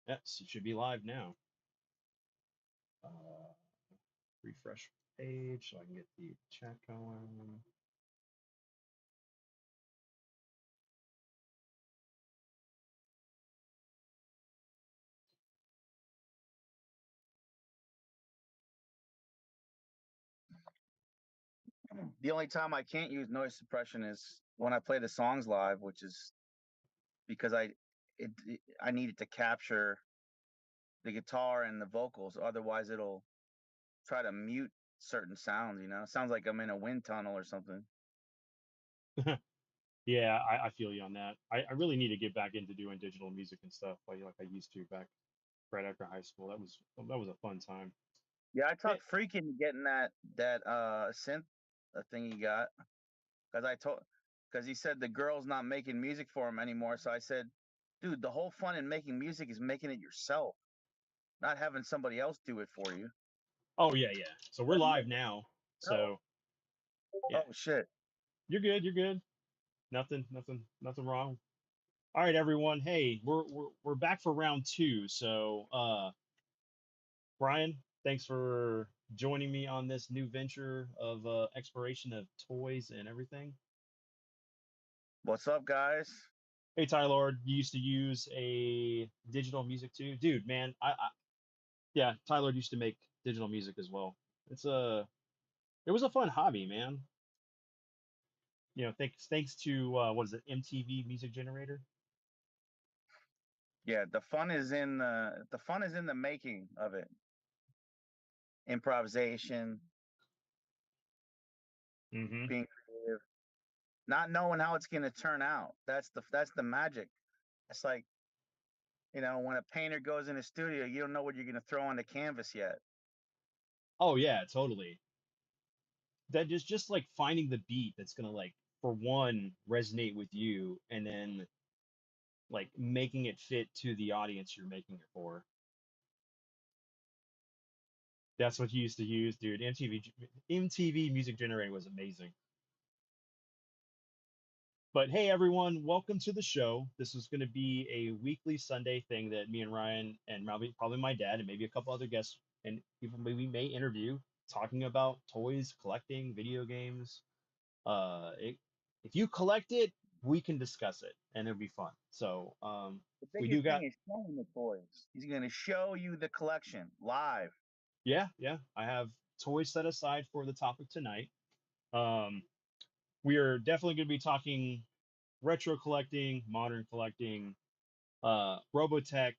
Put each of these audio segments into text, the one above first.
Yes, it should be live now. Uh, refresh page so I can get the chat going. The only time I can't use noise suppression is when I play the songs live, which is because I needed to capture the guitar and the vocals. Otherwise, it'll try to mute certain sounds. It sounds like I'm in a wind tunnel or something. Yeah, I feel you on that. I really need to get back into doing digital music and stuff like I used to back right after high school. That was a fun time. Yeah, I Eh, talked Freak into getting that synth thing he got because he said the girl's not making music for him anymore. So I said, dude, the whole fun in making music is making it yourself, not having somebody else do it for you. oh yeah, yeah. So we're But live now. no. So yeah, Oh shit. you're good. You're good. Nothing wrong. All right, everyone. Hey, we're back for round two. So Brian, thanks for joining me on this new venture of exploration of toys and everything. What's up, guys? Hey, Tyler, you used to use a digital music too, dude. Man, yeah, Tyler used to make digital music as well. It was a fun hobby, man. Thanks to what is it, MTV Music Generator? Yeah, the fun is in the making of it. Improvisation, Mm-hmm. being creative, not knowing how it's going to turn out. That's the magic. It's like, when a painter goes in a studio, you don't know what you're going to throw on the canvas yet. Oh yeah, totally. That is just like finding the beat that's gonna like for one resonate with you, and then like making it fit to the audience you're making it for. That's what you used to use, dude. MTV Music Generator was amazing. But hey, everyone, welcome to the show. This is going to be a weekly Sunday thing that me and Ryan and probably my dad and maybe a couple other guests and people maybe may interview talking about toys, collecting, video games. If you collect it, we can discuss it and it'll be fun. So The we do biggest thing got, is showing the toys. He's going to show you the collection live. yeah, I have toys set aside for the topic tonight. Um, we are definitely going to be talking retro collecting, modern collecting, Robotech.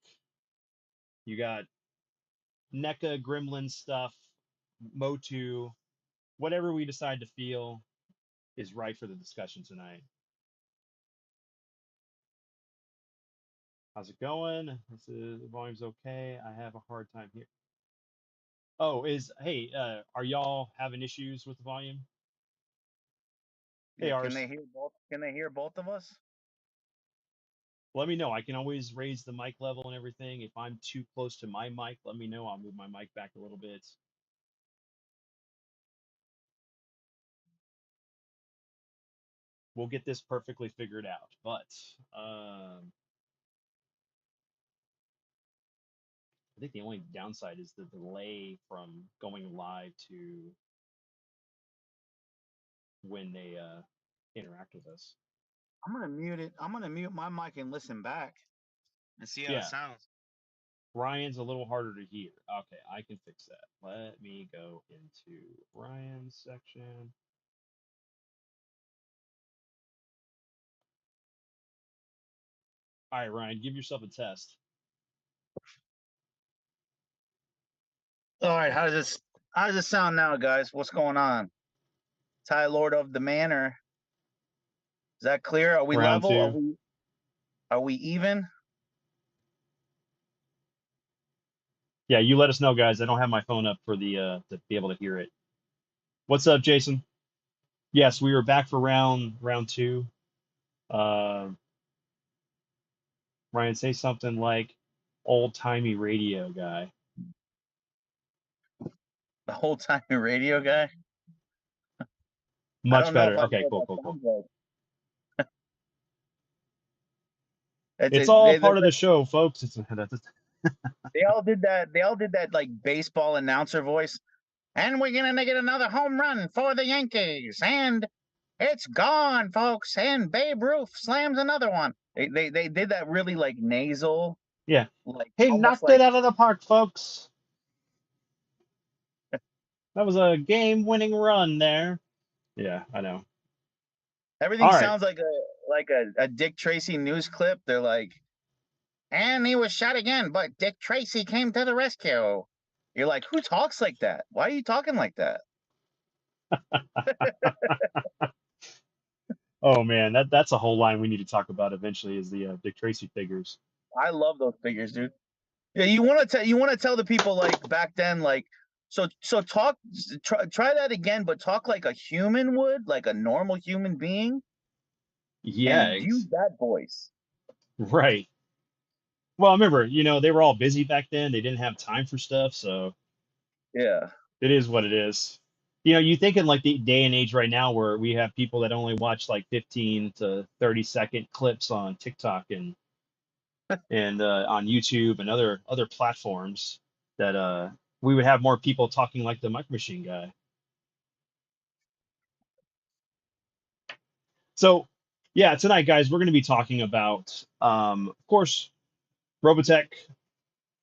You got NECA Gremlin stuff, Motu, whatever we decide to feel is right for the discussion tonight. How's it going? The volume's okay. I have a hard time here. Oh, hey, are y'all having issues with the volume? Hey, Yeah, can Ars, they hear both? Can they hear both of us? let me know. I can always raise the mic level and everything. If I'm too close to my mic, let me know. I'll move my mic back a little bit. We'll get this perfectly figured out. But I think the only downside is the delay from going live to when they interact with us. I'm going to mute it. I'm going to mute my mic and listen back and see how it Yeah, sounds. Ryan's a little harder to hear. Okay, I can fix that. Let me go into Ryan's section. All right, Ryan, give yourself a test. All right, how does this sound now, guys? What's going on? Ty Lord of the Manor. Is that clear? Are we Round level? Are two. we even? Yeah, you let us know, guys. I don't have my phone up for the to be able to hear it. What's up, Jason? Yes, we were back for round two. Uh, Ryan, say something like old timey radio guy. The whole time radio guy? I Much don't know if better. I Okay, know what cool, that cool, cool. sounds like. It's It's it, all they, part look of the like show, folks. It's that's They all did that. They all did that like baseball announcer voice. And we're gonna get another home run for the Yankees. And it's gone, folks. And Babe Ruth slams another one. They did that really like nasal, Yeah. like He almost knocked it like out of the park, folks. That was a game-winning run there. Yeah, I know. everything All right. sounds like a Dick Tracy news clip. They're like, and he was shot again, but Dick Tracy came to the rescue. You're like, who talks like that? Why are you talking like that? Oh man, that's a whole line we need to talk about eventually is the Dick Tracy figures. I love those figures, dude. Yeah, you want to tell the people like back then, like so talk try that again, but talk like a human would, like a normal human being, Yeah, and use that voice. right. Well, remember, they were all busy back then. They didn't have time for stuff, so Yeah. it is what it is. You think in like the day and age right now where we have people that only watch like 15 to 30-second clips on TikTok and on YouTube and other platforms that we would have more people talking like the Micro Machine guy. So, yeah, tonight, guys, we're going to be talking about, of course, Robotech.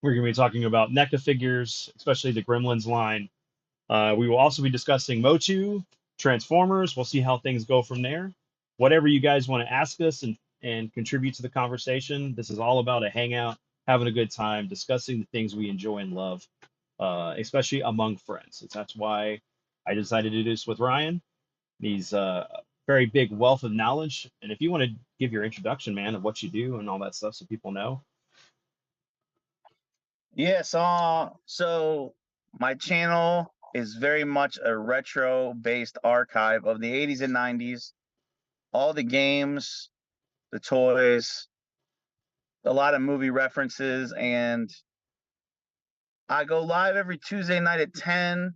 We're going to be talking about NECA figures, especially the Gremlins line. We will also be discussing Motu, Transformers. We'll see how things go from there. Whatever you guys want to ask us and contribute to the conversation. This is all about a hangout, having a good time, discussing the things we enjoy and love, especially among friends. That's why I decided to do this with Ryan. He's a very big wealth of knowledge. And if you want to give your introduction, man, of what you do and all that stuff so people know. Yes. So my channel is very much a retro based archive of the 80s and 90s, all the games, the toys, a lot of movie references, and I go live every Tuesday night at 10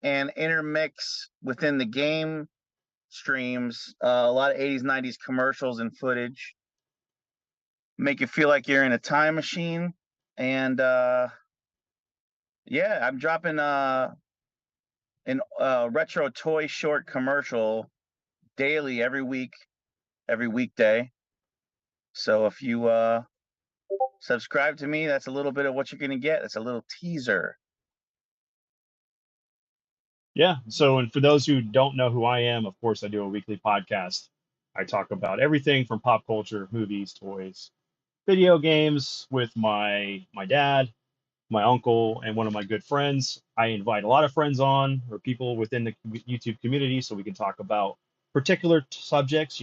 and intermix within the game streams a lot of 80s, 90s commercials and footage. Make you feel like you're in a time machine. And yeah, I'm dropping an retro toy short commercial daily every week, every weekday. So if you subscribe to me, that's a little bit of what you're going to get. It's a little teaser. Yeah. So, and for those who don't know who I am, of course, I do a weekly podcast. I talk about everything from pop culture, movies, toys, video games with my dad, my uncle, and one of my good friends. I invite a lot of friends on or people within the YouTube community so we can talk about particular subjects,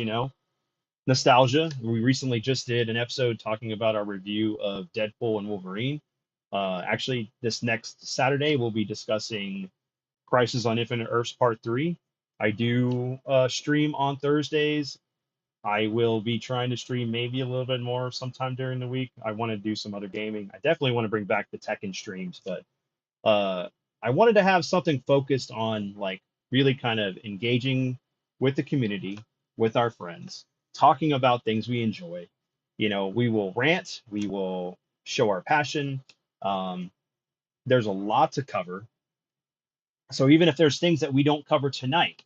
nostalgia. We recently just did an episode talking about our review of Deadpool and Wolverine. Actually, this next Saturday, we'll be discussing Crisis on Infinite Earths Part 3. I do stream on Thursdays. I will be trying to stream maybe a little bit more sometime during the week. I want to do some other gaming. I definitely want to bring back the Tekken streams, but uh, I wanted to have something focused on like really kind of engaging with the community, with our friends, talking about things we enjoy. We will rant, we will show our passion. Um, there's a lot to cover. So even if there's things that we don't cover tonight,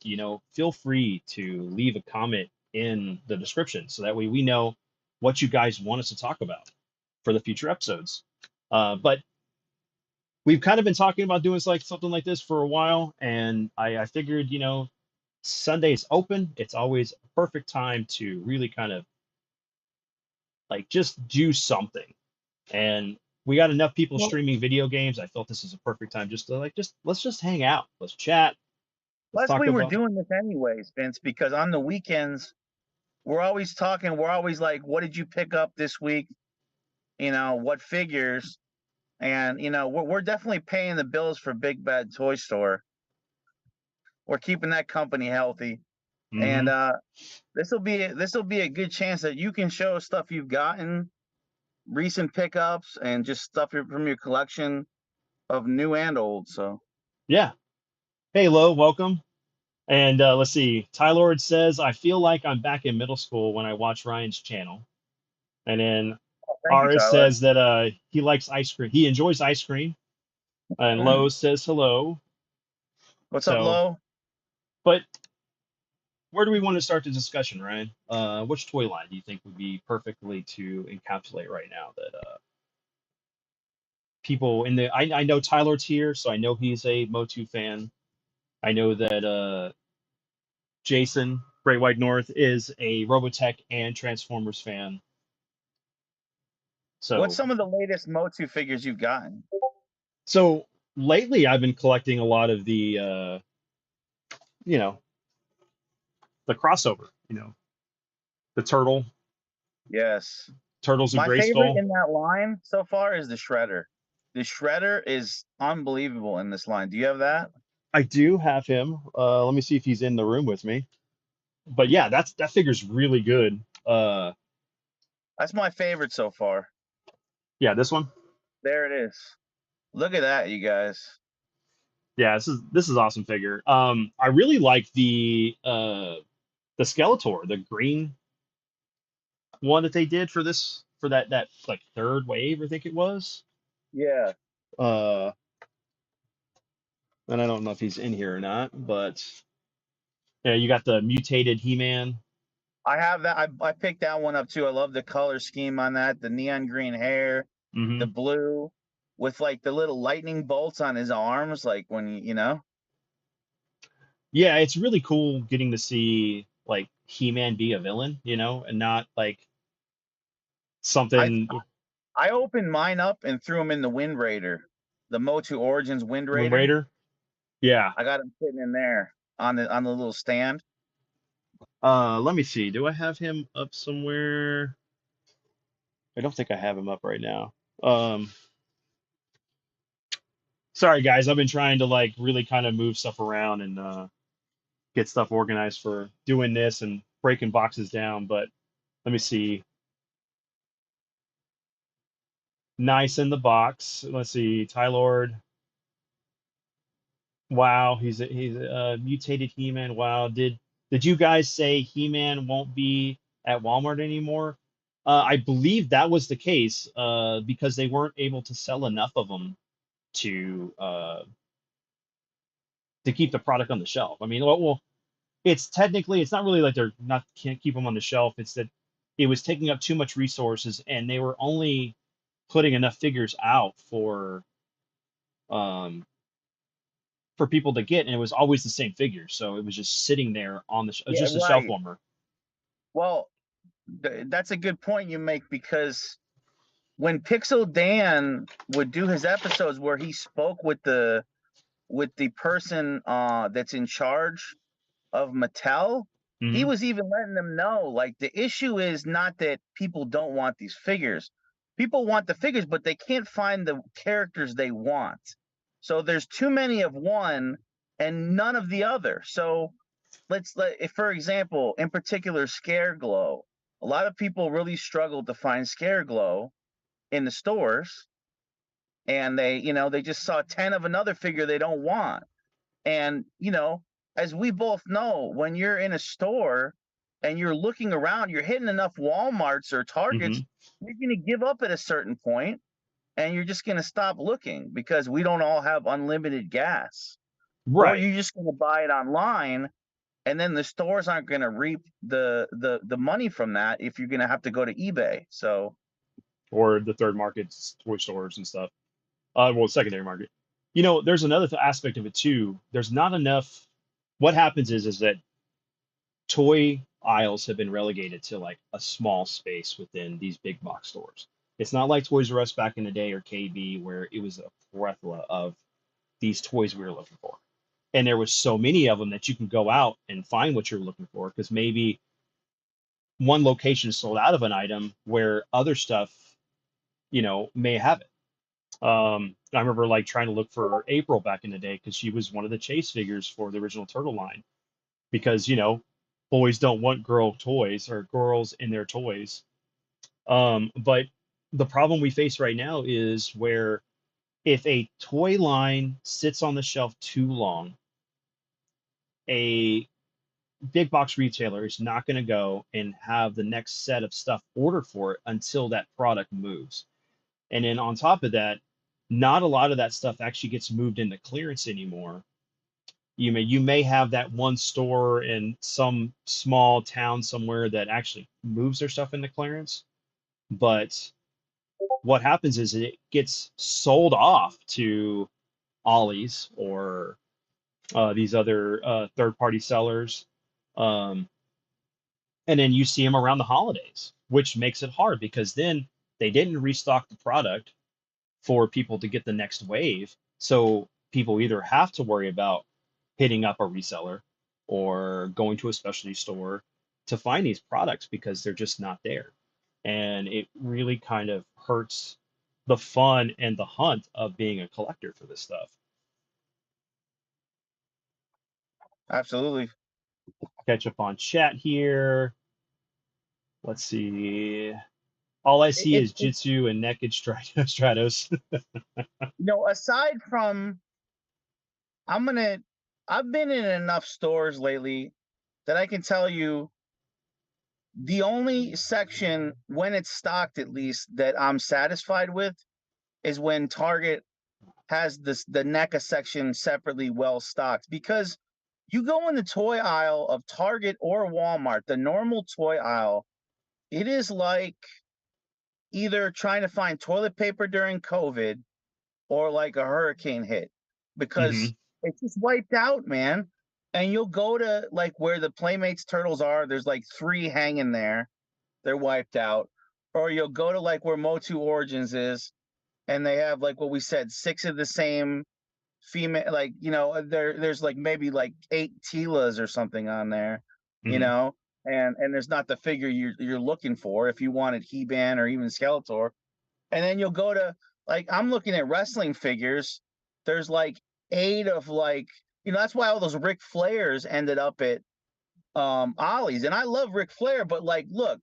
feel free to leave a comment in the description so that way we know what you guys want us to talk about for the future episodes. But we've kind of been talking about doing something like this for a while, and I figured, Sunday's open. It's always a perfect time to really kind of like just do something. And we got enough people Well, streaming video games. I felt this is a perfect time just to like just let's just hang out. Let's chat. Let's plus talk we were about. doing this anyways, Vince, because on the weekends we're always talking. We're always like, "What did you pick up this week? What figures?" And we're definitely paying the bills for Big Bad Toy Store. We're keeping that company healthy, and Hmm. this will be a good chance that you can show stuff you've gotten, recent pickups, and just stuff from your collection of new and old. So Yeah. Hey, Lo, welcome. And let's see. Tylord says, I feel like I'm back in middle school when I watch Ryan's channel. And then Thank you, Aris Tyler. says that he likes ice cream. He enjoys ice cream. And Mm. Lowe says hello. What's up, So, Lo? but where do we want to start the discussion, Ryan? Which toy line do you think would be perfectly to encapsulate right now that people in the I know Tyler's here, so I know he's a Motu fan. I know that Jason Great White North is a Robotech and Transformers fan. What's So some of the latest Motu figures you've gotten? so lately I've been collecting a lot of the you know, the crossover, the Yes. turtles of My favorite Grayskull. in that line so far is the Shredder. The Shredder is unbelievable in this line. Do you have that? I do have him. Let me see if he's in the room with me. But yeah, that figure's really good. That's my favorite so far. Yeah, this one. There it is. Look at that, you guys. Yeah, this is awesome figure. I really like the Skeletor, the green one that they did for this for that like third wave, I think it was. Yeah. Uh, and I don't know if he's in here or not, but yeah, you got the mutated He-Man. I have that. I picked that one up too. I love the color scheme on that. The neon green hair, the Hmm. blue, with like the little lightning bolts on his arms, like when you know. Yeah, it's really cool getting to see like He-Man be a villain, and not like I something I opened mine up and threw him in the Wind Raider, the Motu Origins Wind Wind Raider. Raider. Yeah. I got him sitting in there on the little stand. Let me see. Do I have him up somewhere? I don't think I have him up right now. Um, Sorry guys, I've been trying to like really kind of move stuff around and get stuff organized for doing this and breaking boxes down, but let me see. Nice in the box. Let's see. Tylord. Wow, he's a mutated He-Man. Wow. Did you guys say He-Man won't be at Walmart anymore? I believe that was the case because they weren't able to sell enough of them to uh, to keep the product on the shelf. I mean, well, it's not really like they're not can't keep them on the shelf. It's that it was taking up too much resources, and they were only putting enough figures out um, for people to get, and it was always the same figures. So it was just sitting there on Yeah, just a shelf right. warmer. Well, that's a good point you make because when Pixel Dan would do his episodes where he spoke with the person that's in charge of Mattel, he Hmm. was even letting them know like the issue is not that people don't want these figures. People want the figures, but they can't find the characters they want. So there's too many of one and none of the other. So if for example, in particular, Scare Glow. A lot of people really struggled to find Scare Glow in the stores, and they just saw 10 of another figure they don't want. And, as we both know, when you're in a store and you're looking around, you're hitting enough Walmarts or Hmm. Targets, you're going to give up at a certain point and you're just going to stop looking because we don't all have unlimited gas. Or Right. you're just going to buy it online and then the stores aren't going to reap the money from that if you're going to have to go to eBay. So, Or the third markets, toy stores and stuff. Well, secondary market. There's another aspect of it too. There's not enough. What happens is that toy aisles have been relegated to like a small space within these big box stores. It's not like Toys R Us back in the day or KB where it was a plethora of these toys we were looking for. And there was so many of them that you can go out and find what you're looking for because maybe one location is sold out of an item where other stuff, may have it. I remember like trying to look for April back in the day because she was one of the chase figures for the original Turtle line because boys don't want girl toys or girls in their toys. But the problem we face right now is where if a toy line sits on the shelf too long, a big box retailer is not going to go and have the next set of stuff ordered for it until that product moves. And then on top of that, not a lot of that stuff actually gets moved into clearance anymore. You may have that one store in some small town somewhere that actually moves their stuff into clearance, but what happens is it gets sold off to Ollie's or these other third-party sellers, um, and then you see them around the holidays, which makes it hard because then they didn't restock the product for people to get the next wave. So people either have to worry about hitting up a reseller or going to a specialty store to find these products because they're just not there. And it really kind of hurts the fun and the hunt of being a collector for this stuff. Absolutely. Catch up on chat here. Let's see. All I see is It Jitsu and Naked Stratos. aside from, I'm gonna, I've been in enough stores lately that I can tell you the only section, when it's stocked at least, that I'm satisfied with is when Target has the NECA section separately well stocked. Because you go in the toy aisle of Target or Walmart, the normal toy aisle, it is like either trying to find toilet paper during COVID or like a hurricane hit, Hmm. because it's just wiped out, man. And you'll go to like where the Playmates turtles are, there's like 3 hanging there, they're wiped out. Or you'll go to like where Motu Origins is, and they have like what we said, 6 of the same female, like, there's like maybe like 8 Tilas or something on there, you Hmm. know, and there's not the figure you're looking for if you wanted He-Man or even Skeletor. And then you'll go to, like, I'm looking at wrestling figures. There's like 8 of, like, that's why all those Ric Flairs ended up at Ollie's. And I love Ric Flair, but like, look,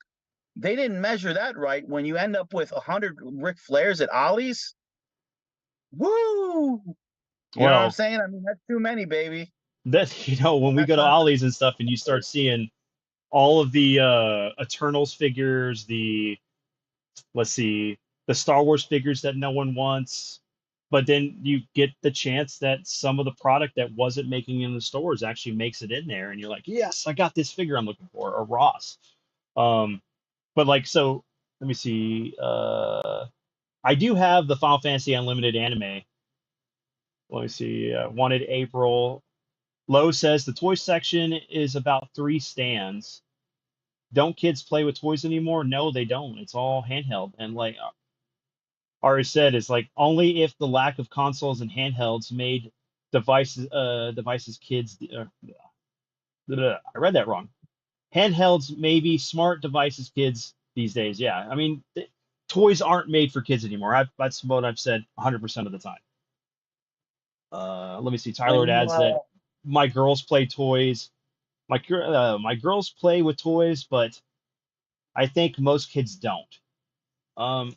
they didn't measure that right. When you end up with 100 Ric Flairs at Ollie's, woo! You know what I'm Well, saying? I mean, that's too many, baby. that when we That's go to not Ollie's and stuff, and you start seeing all of the Eternals figures, the let's see, the Star Wars figures that no one wants, but then you get the chance that some of the product that wasn't making it in the stores actually makes it in there, and you're like, yes, I got this figure I'm looking for, or Ross. Um, but like, so let me see. I do have the Final Fantasy Unlimited anime. Let me see. Wanted April. Lowe says the toy section is about 3 stands. Don't kids play with toys anymore? No, they don't. It's all handheld. And like Ari said, it's like only if the lack of consoles and handhelds made devices kids. I read that wrong. Handhelds may be smart devices kids these days. Yeah, I mean, toys aren't made for kids anymore. That's what I've said 100% of the time. Let me see. Tyler adds that well, my girls play toys. My girls play with toys, but I think most kids don't.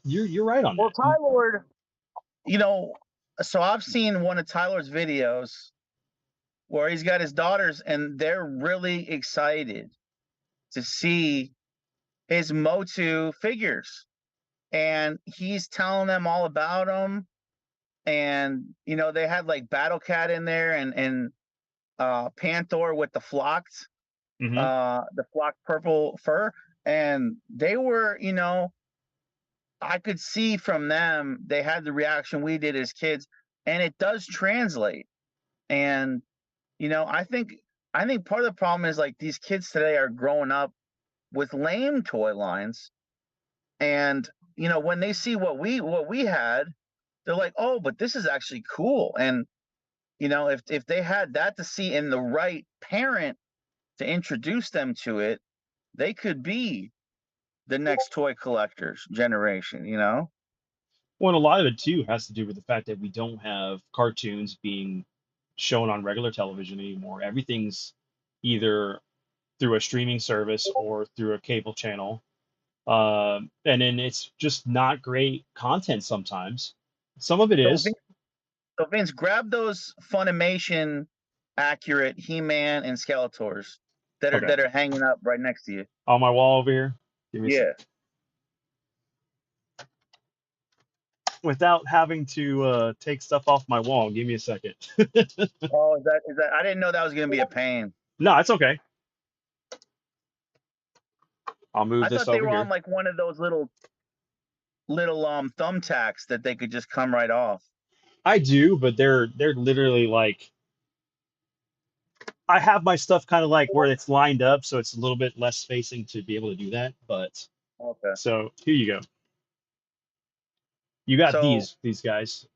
You're right on well, that. Ty you know, so I've seen one of Tyler's videos where he's got his daughters and they're really excited to see his Motu figures. And he's telling them all about them. And they had like Battle Cat in there, and Panther with Hmm. the flocked purple fur. And they were, I could see from them they had the reaction we did as kids, and it does translate. And I think part of the problem is like these kids today are growing up with lame toy lines, and when they see what we had, they're like, oh, but this is actually cool. And if they had that to see in the right parent to introduce them to it, they could be the next toy collectors generation. Well, and a lot of it too has to do with the fact that we don't have cartoons being shown on regular television anymore. Everything's either through a streaming service or through a cable channel. And then it's just not great content sometimes. Some of it So is. Vince, so Vince, grab those Funimation accurate He-Man and Skeletors. that Okay. are hanging up right next to you. On my wall over here. Give me a Yeah. second. Without having to take stuff off my wall, give me a second. Oh, is that? I didn't know that was gonna be a pain. No, it's okay. I'll move I this thought they over were on here. like one of those little thumbtacks that they could just come right off. I do, but they're literally like I have my stuff kind of like where it's lined up, so it's a little bit less spacing to be able to do that. But Okay. so here you go. You got So these guys.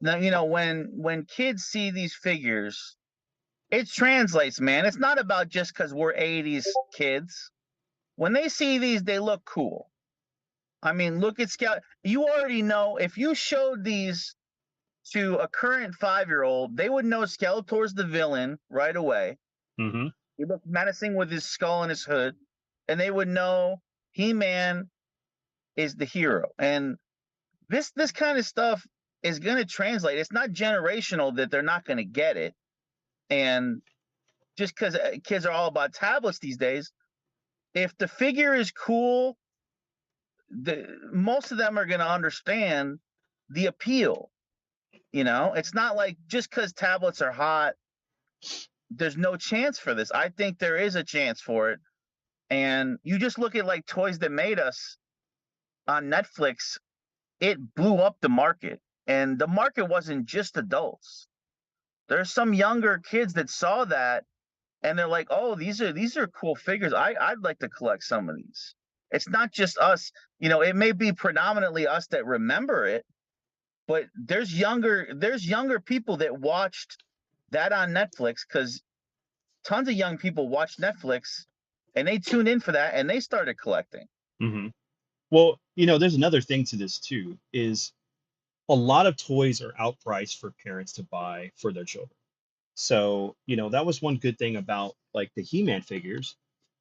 now when kids see these figures, it translates, man. It's not about just because we're 80s kids. When they see these, they look cool. I mean, look at Scout. You already know if you showed these to a current 5-year-old, they would know Skeletor's the villain right away. Mm-hmm. He looked menacing with his skull and his hood, and they would know He-Man is the hero. And this kind of stuff is going to translate. It's not generational that they're not going to get it. And just because kids are all about tablets these days, if the figure is cool, most of them are going to understand the appeal. It's not like just because tablets are hot, there's no chance for this. I think there is a chance for it. And you just look at like Toys That Made Us on Netflix, it blew up the market. And the market wasn't just adults. There's some younger kids that saw that and they're like, "Oh, these are cool figures. I'd like to collect some of these." It's not just us. It may be predominantly us that remember it, but there's younger people that watched that on Netflix because tons of young people watched Netflix and they tuned in for that and they started collecting. Mm-hmm. Well, there's another thing to this too, is a lot of toys are outpriced for parents to buy for their children. So, that was one good thing about like the He-Man figures.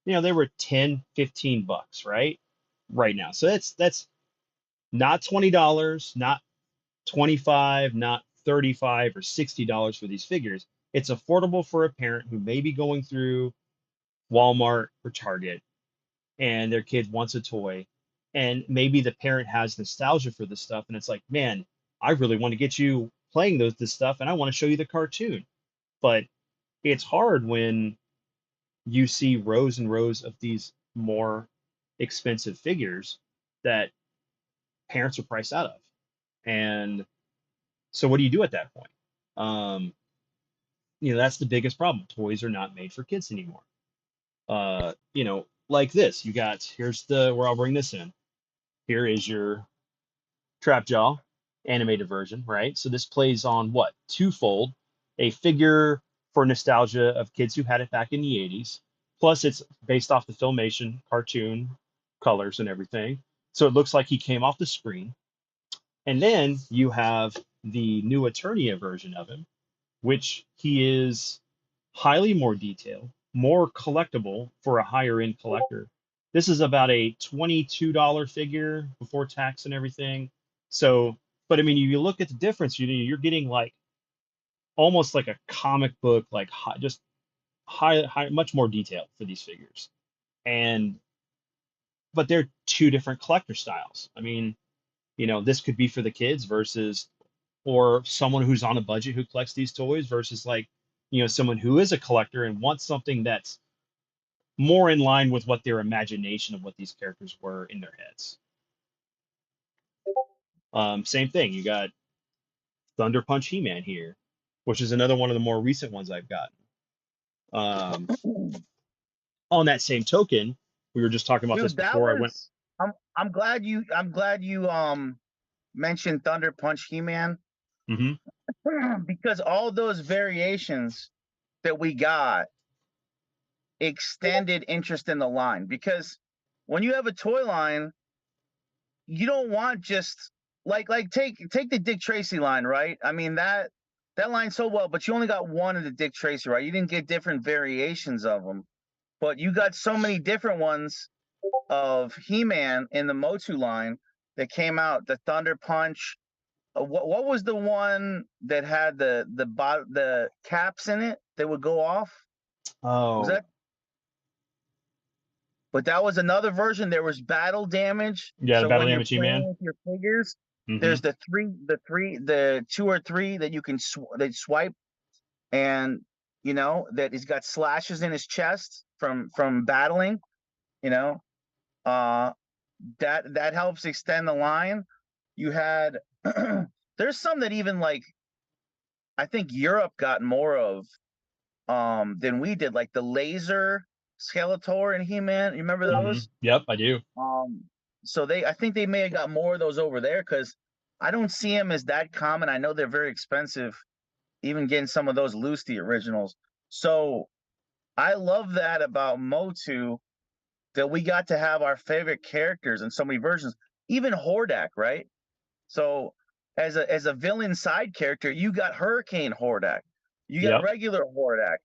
They were 10, 15 bucks, right? Right now. So that's not $20, not 25, not 35 or $60 for these figures. It's affordable for a parent who may be going through Walmart or Target and their kid wants a toy. And maybe the parent has nostalgia for this stuff. And it's like, man, I really want to get you playing this stuff and I want to show you the cartoon. But it's hard when you see rows and rows of these more expensive figures that parents are priced out of. And so what do you do at that point? Um, that's the biggest problem. Toys are not made for kids anymore. Like this, here's where I'll bring this in. Here is your Trap Jaw animated version, right? So this plays on what? Twofold, a figure for nostalgia of kids who had it back in the 80s. Plus, it's based off the Filmation cartoon colors and everything. So it looks like he came off the screen. And then you have the new Eternia version of him, which he is highly more detailed, more collectible for a higher end collector. This is about a $22 figure before tax and everything. So, but I mean, you look at the difference, you're getting like almost like a comic book, like just much more detail for these figures. And, but they're two different collector styles. I mean, this could be for the kids versus or someone who's on a budget who collects these toys versus like someone who is a collector and wants something that's more in line with what their imagination of what these characters were in their heads. Same thing, you got Thunder Punch He-Man here, which is another one of the more recent ones I've gotten. On that same token, we were just talking about this Dude, that before I went. was I'm glad you mentioned Thunder Punch He-Man Hmm. because all those variations that we got extended interest in the line because when you have a toy line, you don't want just like take the Dick Tracy line, right? I mean that line so well, but you only got one of the Dick Tracy, right? You didn't get different variations of them, but you got so many different ones of He-Man in the Motu line that came out. The Thunder Punch. What was the one that had the caps in it that would go off? Was Oh, that? But that was another version. There was battle damage. yeah, the So Battle when you're Damage playing Man. with your figures, Hmm. there's the two or three that you can that swipe, and that he's got slashes in his chest from battling. You know, uh, that helps extend the line. You had there's some that even like I think Europe got more of than we did, like the laser Skeletor and He-Man. You remember Hmm. those? Yep, I do. Um, so I think they may have got more of those over there because I don't see them as that common. I know they're very expensive, even getting some of those loose, the originals. So I love that about Motu, that we got to have our favorite characters in so many versions, even Hordak, right? So as a villain side character, you got Hurricane Hordak, you got Yep. regular Hordak,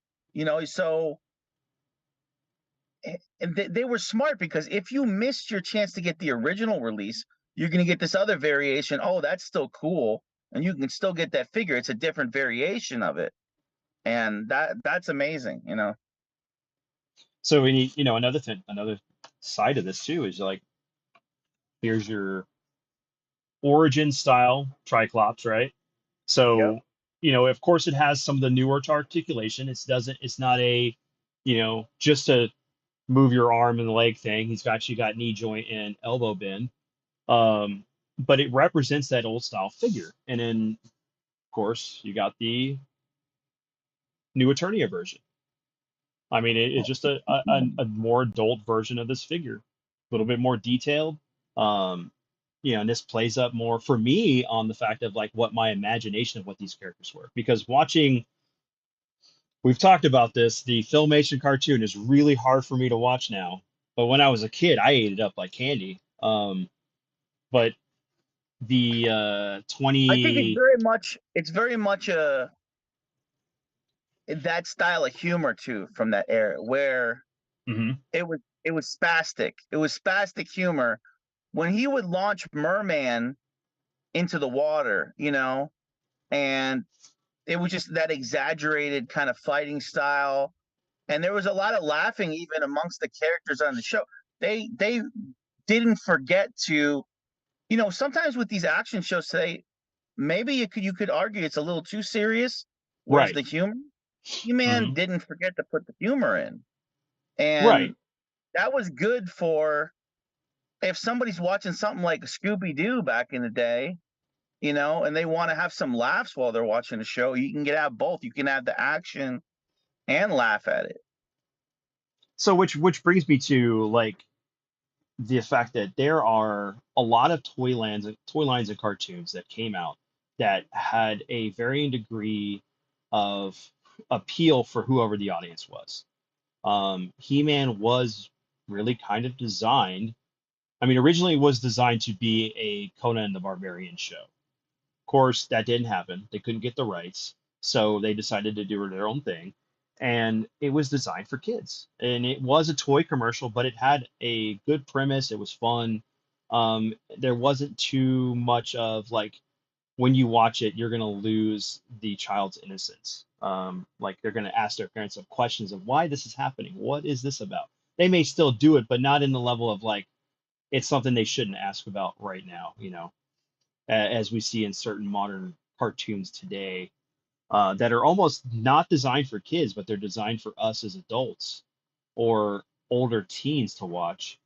so and they were smart because if you missed your chance to get the original release, you're going to get this other variation. Oh, that's still cool, and you can still get that figure. It's a different variation of it, and that's amazing. So we need, another thing, another side of this too is like here's your origin style Triclops, right? Yep. So, of course it has some of the newer articulation. It's not a, just a move your arm and leg thing. He's actually got knee joint and elbow bend. Um, but it represents that old style figure. And then, of course, you got the new Eternia version. I mean, it's just a more adult version of this figure, a little bit more detailed. Um, and this plays up more for me on the fact of like what my imagination of what these characters were. Because we've talked about this, the Filmation cartoon is really hard for me to watch now. But when I was a kid, I ate it up like candy. But the I think 20, it's very much that style of humor too from that era where mhm, it was spastic. It was spastic humor when he would launch Merman into the water, and it was just that exaggerated kind of fighting style. And there was a lot of laughing even amongst the characters on the show. They didn't forget to, sometimes with these action shows today, maybe you could argue it's a little too serious. Where's right, the humor? He-Man mhm, didn't forget to put the humor in. And right. that was good for if somebody's watching something like Scooby Doo back in the day, and they want to have some laughs while they're watching a show, you can have both. You can have the action and laugh at it. So which brings me to like the fact that there are a lot of toy lines and cartoons that came out that had a varying degree of appeal for whoever the audience was. He-Man was really kind of designed. I mean, originally it was designed to be a Conan the Barbarian show. Of course, that didn't happen. They couldn't get the rights, so they decided to do their own thing. And it was designed for kids. And it was a toy commercial, but it had a good premise. It was fun. There wasn't too much of like when you watch it, you're gonna lose the child's innocence. Like they're gonna ask their parents some questions of why this is happening. What is this about? They may still do it, but not in the level of like it's something they shouldn't ask about right now. As we see in certain modern cartoons today that are almost not designed for kids, but they're designed for us as adults or older teens to watch.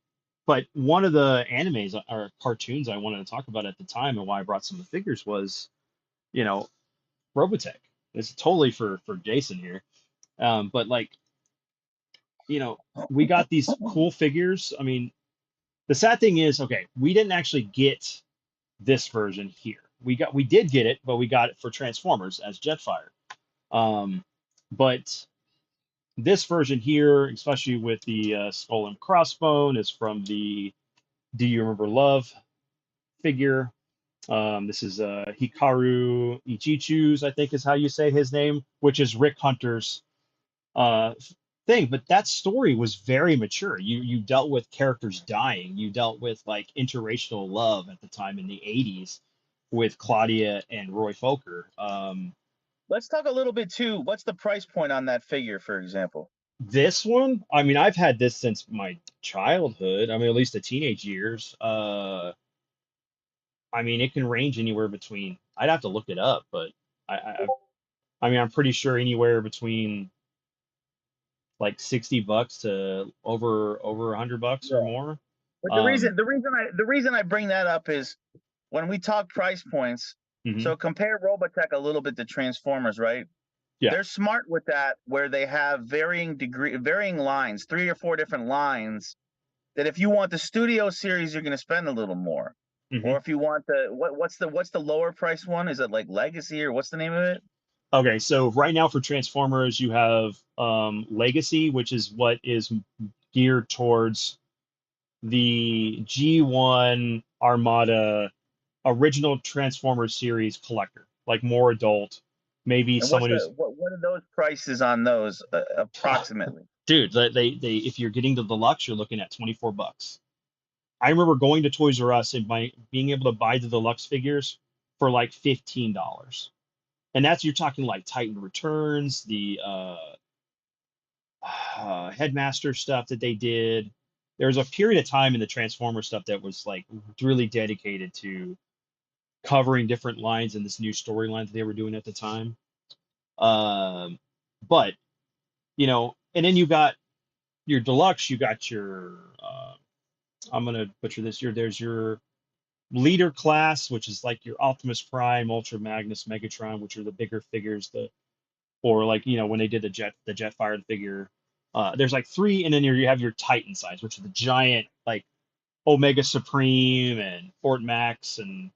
But one of the animes or cartoons I wanted to talk about at the time and why I brought some of the figures was, you know, Robotech. It's totally for Jason here. But like, you know, we got these cool figures. I mean, the sad thing is, okay, we didn't actually get this version here. We did get it, but we got it for Transformers as Jetfire. Um, but this version here, especially with the skull and crossbone, is from the Do You Remember Love figure. This is Hikaru Ichichu's, I think is how you say his name, which is Rick Hunter's uh, thing. But that story was very mature. You dealt with characters dying. You dealt with like interracial love at the time in the '80s with Claudia and Roy Fokker. Let's talk a little bit too. What's the price point on that figure, for example? This one, I mean, I've had this since my childhood. I mean, at least the teenage years. I mean, it can range anywhere between. I'd have to look it up, but I mean, I'm pretty sure anywhere between like $60 to over $100 or Yeah. more. But Um, the reason I bring that up is when we talk price points. mhm. So compare Robotech a little bit to Transformers, right? Yeah. They're smart with that, where they have varying lines, 3 or 4 different lines. That if you want the studio series, you're going to spend a little more, Hmm. or if you want what's the lower price one? Is it like Legacy or what's the name of it? Okay, so right now for Transformers, you have Legacy, which is what is geared towards the G1 Armada original Transformers series collector, like more adult, maybe And what's someone the who's what are those prices on those approximately? dude, they if you're getting the deluxe, you're looking at $24. I remember going to Toys R Us and being able to buy the deluxe figures for like $15. And that's you're talking like Titan Returns, the Headmaster stuff that they did. There was a period of time in the Transformer stuff that was like really dedicated to covering different lines in this new storyline that they were doing at the time. Um, but and then you got your deluxe. You got your I'm gonna butcher this. There's your leader class, which is like your Optimus Prime, Ultra Magnus, Megatron, which are the bigger figures. Or like when they did the Jetfire figure. There's like three, and then you have your Titan size, which are the giant like Omega Supreme and Fort Max and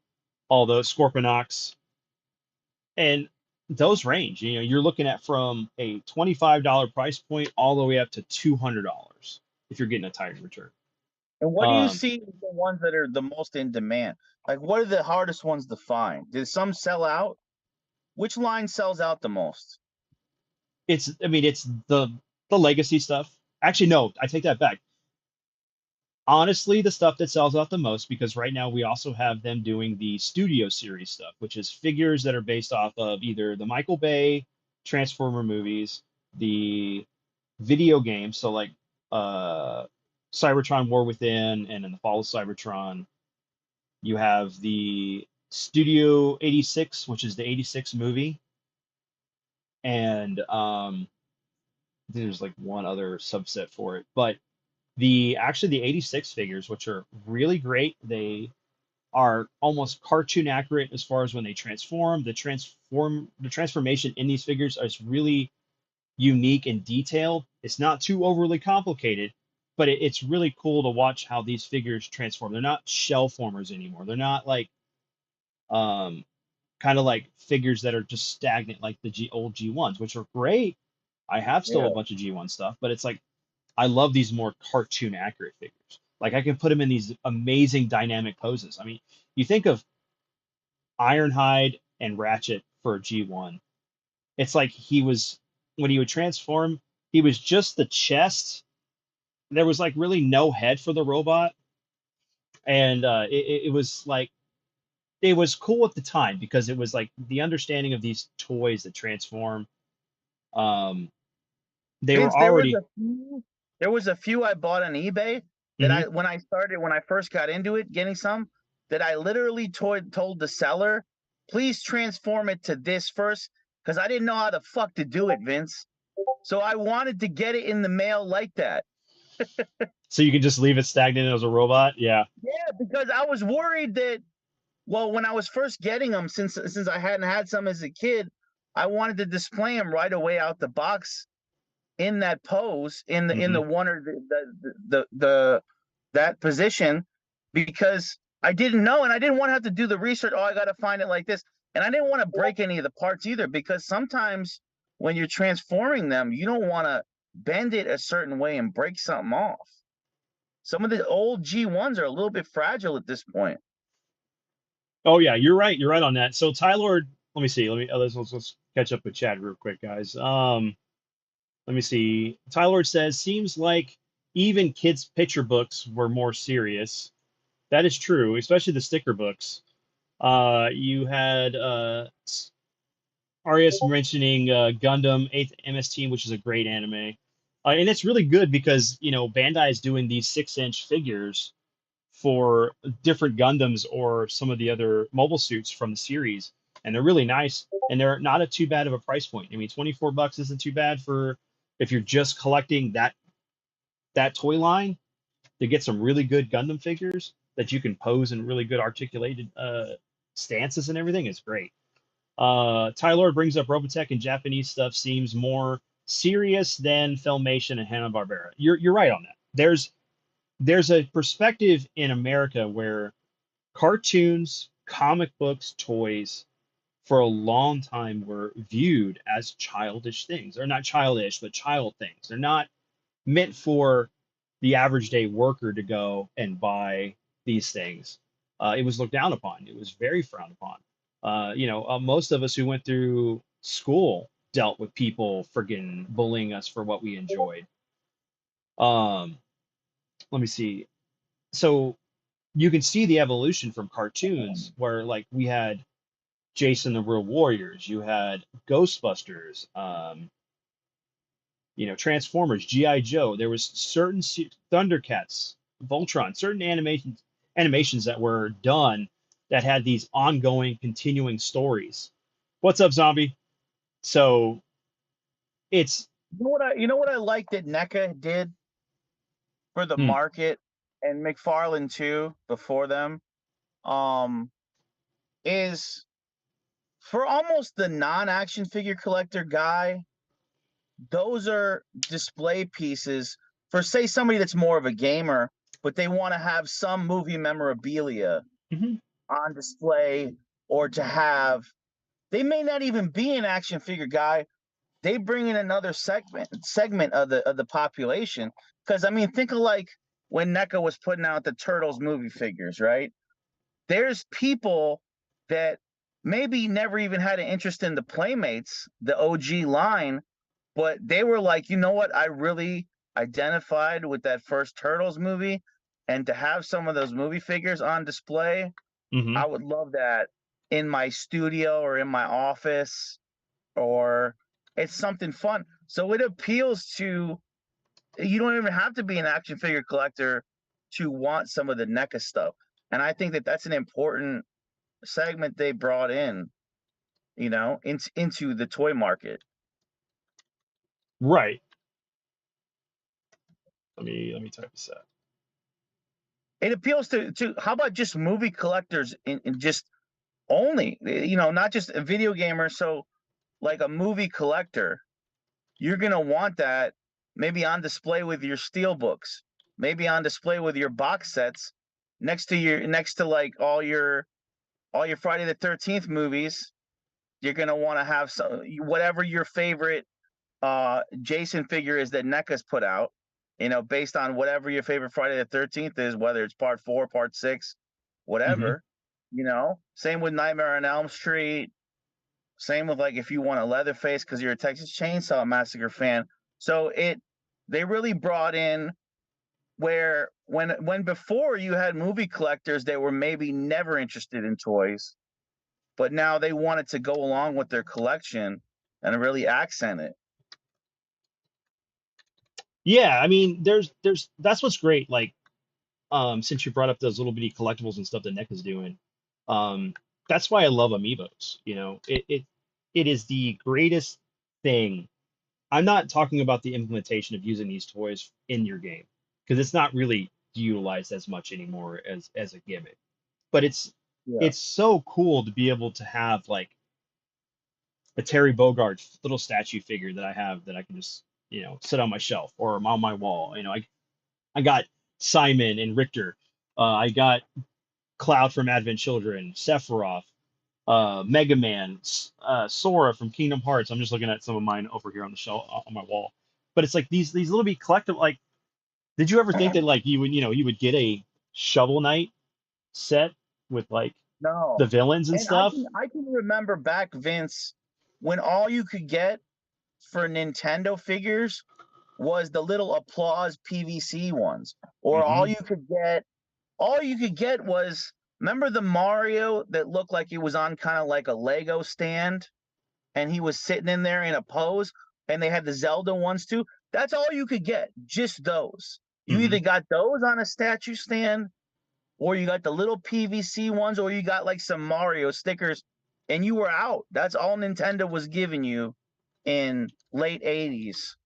all those Scorponok, and those range. You're looking at from a $25 price point all the way up to $200 if you're getting a Titan return. And what do you Um, see as the ones that are the most in demand? Like, what are the hardest ones to find? Did some sell out? Which line sells out the most? I mean, it's the legacy stuff. Actually, no, I take that back. Honestly, the stuff that sells out the most, because right now we also have them doing the studio series stuff, which is figures that are based off of either the Michael Bay Transformer movies, the video games, so like uh Cybertron War Within and in the Fall of Cybertron, you have the Studio 86, which is the 86 movie, and there's like one other subset for it. But the 86 figures, which are really great, they are almost cartoon accurate as far as when they transform. The transformation in these figures is really unique and detailed. It's not too overly complicated, but it's really cool to watch how these figures transform. They're not shell formers anymore. They're not like um kind of like figures that are just stagnant like the old G1s, which are great. I have still a Yeah. bunch of G1 stuff, but it's like I love these more cartoon accurate figures. Like I can put them in these amazing dynamic poses. I mean, you think of Ironhide and Ratchet for G1. It's like he was when he would transform, he was just the chest. There was like really no head for the robot, and it was like it was cool at the time because it was like the understanding of these toys that transform. Um, they were Vince, already. there was a few I bought on eBay that Mhm. when I first got into it, getting some, that I literally told the seller, please transform it to this first, because I didn't know how the fuck to do it, Vince. So I wanted to get it in the mail like that. So you can just leave it stagnant as a robot. Yeah. Yeah, because I was worried that, well, when I was first getting them, since I hadn't had some as a kid, I wanted to display them right away out the box in that pose, in Hmm. the one or the that position, because I didn't know, and I didn't want to have to do the research. Oh, I got to find it like this, and I didn't want to break any of the parts either, because sometimes when you're transforming them, you don't want to bend it a certain way and break something off. Some of the old G1s are a little bit fragile at this point. Oh yeah, you're right. You're right on that. So Tylord, let me see. Let's catch up with Chad real quick, guys. Let me see. Tylord says seems like even kids' picture books were more serious. That is true, especially the sticker books. You had Arias mentioning Gundam 8th MS Team, which is a great anime. And it's really good because Bandai is doing these 6-inch figures for different Gundams or some of the other mobile suits from the series, and they're really nice, and they're not a too bad of a price point. I mean, $24 isn't too bad for if you're just collecting that toy line to get some really good Gundam figures that you can pose in really good articulated stances and everything. Is great. Ty Lord brings up Robotech and Japanese stuff seems more serious than Filmation and Hanna-Barbera. You're right on that. There's a perspective in America where cartoons, comic books, toys for a long time were viewed as childish things. They're not childish, but child things. They're not meant for the average day worker to go and buy these things. It was looked down upon. It was very frowned upon. Most of us who went through school dealt with people friggin' bullying us for what we enjoyed. Um, Let me see. So you can see the evolution from cartoons where like we had Jason the Real Warriors, you had Ghostbusters, Transformers, GI Joe. There was certain Thundercats, Voltron, certain animations that were done that had these ongoing, continuing stories. What's up, zombie? So it's You know what I like that NECA did for the hmm, market, and McFarlane too before them, um, is for almost the non-action figure collector guy, those are display pieces for, say, somebody that's more of a gamer, but they want to have some movie memorabilia mhm, on display, or to have, they may not even be an action figure guy. They bring in another segment of the population. Because I mean, think of like when NECA was putting out the Turtles movie figures, right? There's people that maybe never even had an interest in the Playmates, the OG line, but they were like, you know what? I really identified with that first Turtles movie, and to have some of those movie figures on display, mhm. I would love that in my studio or in my office, or it's something fun. So it appeals to, you don't even have to be an action figure collector to want some of the NECA stuff. And I think that that's an important segment they brought in, into the toy market. Right. Let me type this out. It appeals to how about just movie collectors in just only, not just a video gamer. So like a movie collector, you're gonna want that maybe on display with your steel books, maybe on display with your box sets, next to like all your Friday the 13th movies. You're gonna want to have some, whatever your favorite Jason figure is that NECA's put out, based on whatever your favorite Friday the 13th is, whether it's part 4, part 6, Mhm. whatever. Same with Nightmare on Elm Street. Same with, like, if you want a Leatherface because you're a Texas Chainsaw Massacre fan. So they really brought in, where when before you had movie collectors that were maybe never interested in toys, but now they wanted to go along with their collection and really accent it. Yeah, I mean, there's that's what's great. Like, since you brought up those little bitty collectibles and stuff that Nick is doing, um, that's why I love amiibos. It is the greatest thing. I'm not talking about the implementation of using these toys in your game because it's not really utilized as much anymore as a gimmick. But Yeah. it's so cool to be able to have like a Terry Bogard little statue figure that I have that I can just sit on my shelf or on my wall. I got Simon and Richter. I got Cloud from Advent Children, Sephiroth, Mega Man, Sora from Kingdom Hearts. I'm just looking at some of mine over here on the shelf on my wall. But it's like these little bit collective. Like, did you ever think that like you would get a Shovel Knight set with like the No. villains and And I stuff? can I can remember back, Vince, when all you could get for Nintendo figures was the little applause PVC ones. Or Hmm. all you could get was, remember the Mario that looked like it was on kind of like a Lego stand, and he was sitting in there in a pose, and they had the Zelda ones too. That's all you could get, just those. You either got those on a statue stand, or you got the little PVC ones, or you got like some Mario stickers, and you were out. That's all Nintendo was giving you in late 80s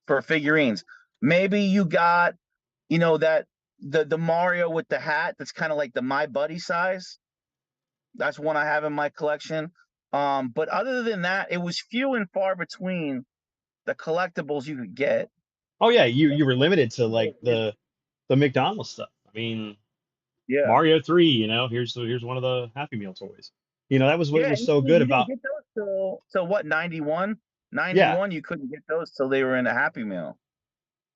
for figurines. Maybe you got, that the Mario with the hat that's kind of like the My Buddy size. That's one I have in my collection. But other than that, it was few and far between the collectibles you could get. Oh yeah, you were limited to like the McDonald's stuff. I mean, Yeah. Mario 3, here's one of the Happy Meal toys. That was what Yeah, was and so good you didn't about. get those till what, 91? Yeah, 91, you couldn't get those till they were in a Happy Meal.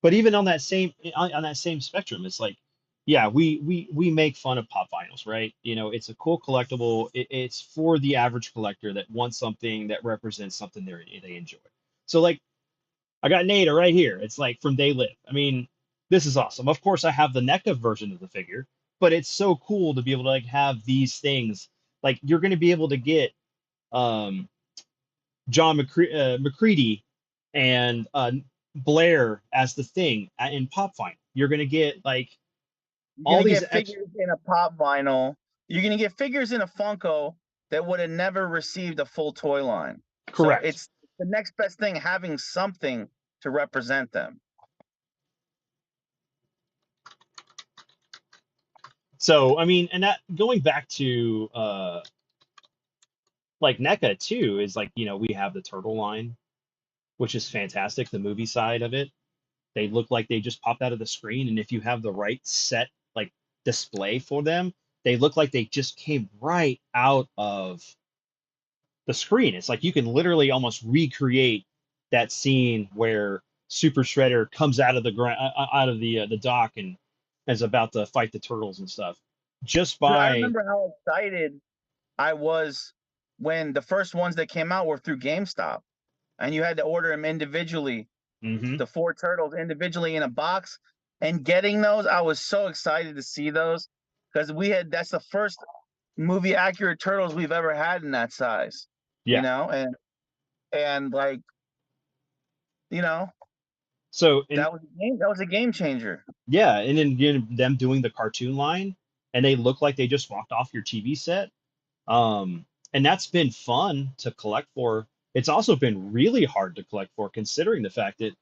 but even on that same spectrum, it's like, yeah, we make fun of pop vinyls, right? It's a cool collectible. It's for the average collector that wants something that represents something they enjoy. So like, I got Nada right here. It's like from They Live. I mean, this is awesome. Of course, I have the NECA version of the figure, but it's so cool to be able to like have these things. Like you're going to be able to get um, McCready and Blair as the Thing in Pop Vinyl. You're going to get like You're all gonna these get extra. figures in a pop vinyl. You're gonna get figures in a Funko that would have never received a full toy line. So Correct. it's the next best thing, having something to represent them. So I mean, and that going back to like NECA too is like we have the Turtle line, which is fantastic. The movie side of it, they look like they just popped out of the screen, and if you have the right set like display for them, they look like they just came right out of the screen. It's like you can literally almost recreate that scene where Super Shredder comes out of out of the dock and is about to fight the turtles and stuff. Just Dude, I by remember how excited I was when the first ones that came out were through GameStop, and you had to order them individually, hmm the four turtles individually in a box. And getting those, I was so excited to see those, because that's the first movie accurate turtles we've ever had in that size, yeah. and like, you know, So and that was a game changer. yeah, and then them doing the cartoon line, and they look like they just walked off your TV set. And that's been fun to collect for. It's also been really hard to collect for, considering the fact that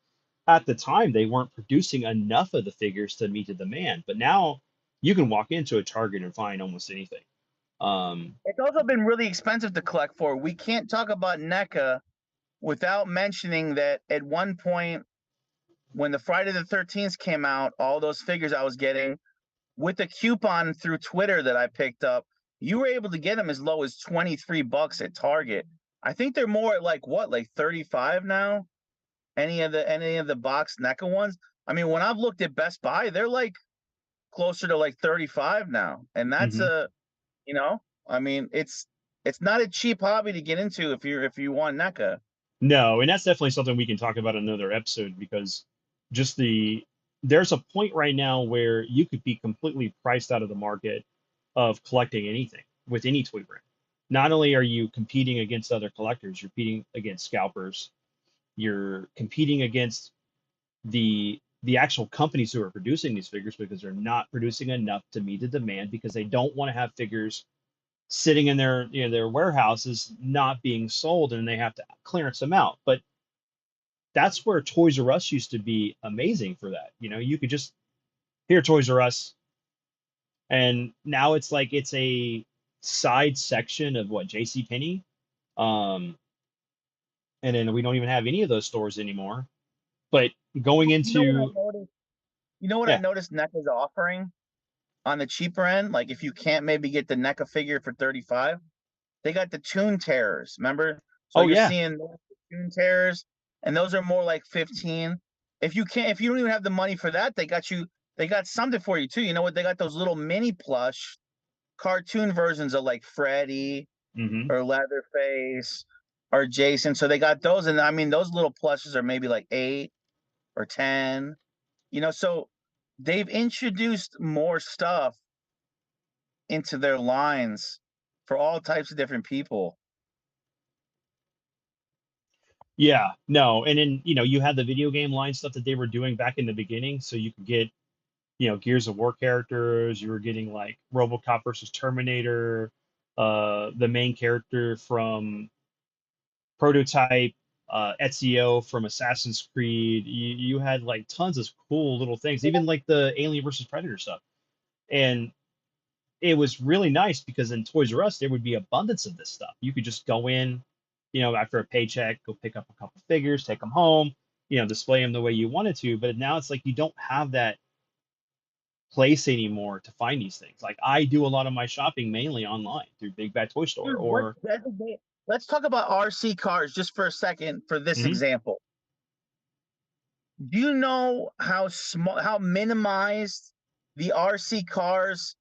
at the time they weren't producing enough of the figures to meet the demand. But now you can walk into a Target and find almost anything. Um, It's also been really expensive to collect for. We can't talk about NECA without mentioning that at one point, when the Friday the 13th came out, all those figures I was getting with a coupon through Twitter that I picked up, you were able to get them as low as $23 at Target. I think they're more at like 35 now. Any of the box NECA ones. I mean, when I've looked at Best Buy, they're like closer to like 35 now. And that's mhm. you know, I mean, it's not a cheap hobby to get into if you want NECA. No, and that's definitely something we can talk about in another episode because just there's a point right now where you could be completely priced out of the market of collecting anything with any toy brand. Not only are you competing against other collectors, you're competing against scalpers, you're competing against the actual companies who are producing these figures because they're not producing enough to meet the demand because they don't want to have figures sitting in their warehouses not being sold and they have to clearance them out. But that's where Toys R Us used to be amazing for that. You could just here Toys R Us, and now it's like it's a side section of what J.C. Penney, um, and then we don't even have any of those stores anymore. But going You know what I into noticed? You know what I yeah, noticed NECA's offering on the cheaper end? Like if you can't maybe get the NECA figure for 35, they got the Toon Terrors. Remember? So oh you're yeah, seeing the Toon Terrors, and those are more like 15. If you don't even have the money for that, they got something for you too. You know what? They got those little mini plush cartoon versions of like Freddy hmm or Leatherface or Jason. So they got those, and I mean those little plushes are maybe like 8 or 10. So they've introduced more stuff into their lines for all types of different people. Yeah, no, and then you had the video game line stuff that they were doing back in the beginning, so you could get Gears of War characters. You were getting like RoboCop versus Terminator, the main character from Prototype, Ezio from Assassin's Creed. You had like tons of cool little things, even like the Alien versus Predator stuff, and it was really nice because in Toys R Us there would be abundance of this stuff. You could just go in, after a paycheck, go pick up a couple figures, take them home, display them the way you wanted to. But now it's like you don't have that place anymore to find these things. Like I do a lot of my shopping mainly online through Big Bad Toy Store Dude, what? or Let's talk about RC cars just for a second for this Mhm. example. Do you know how small, how minimized the RC cars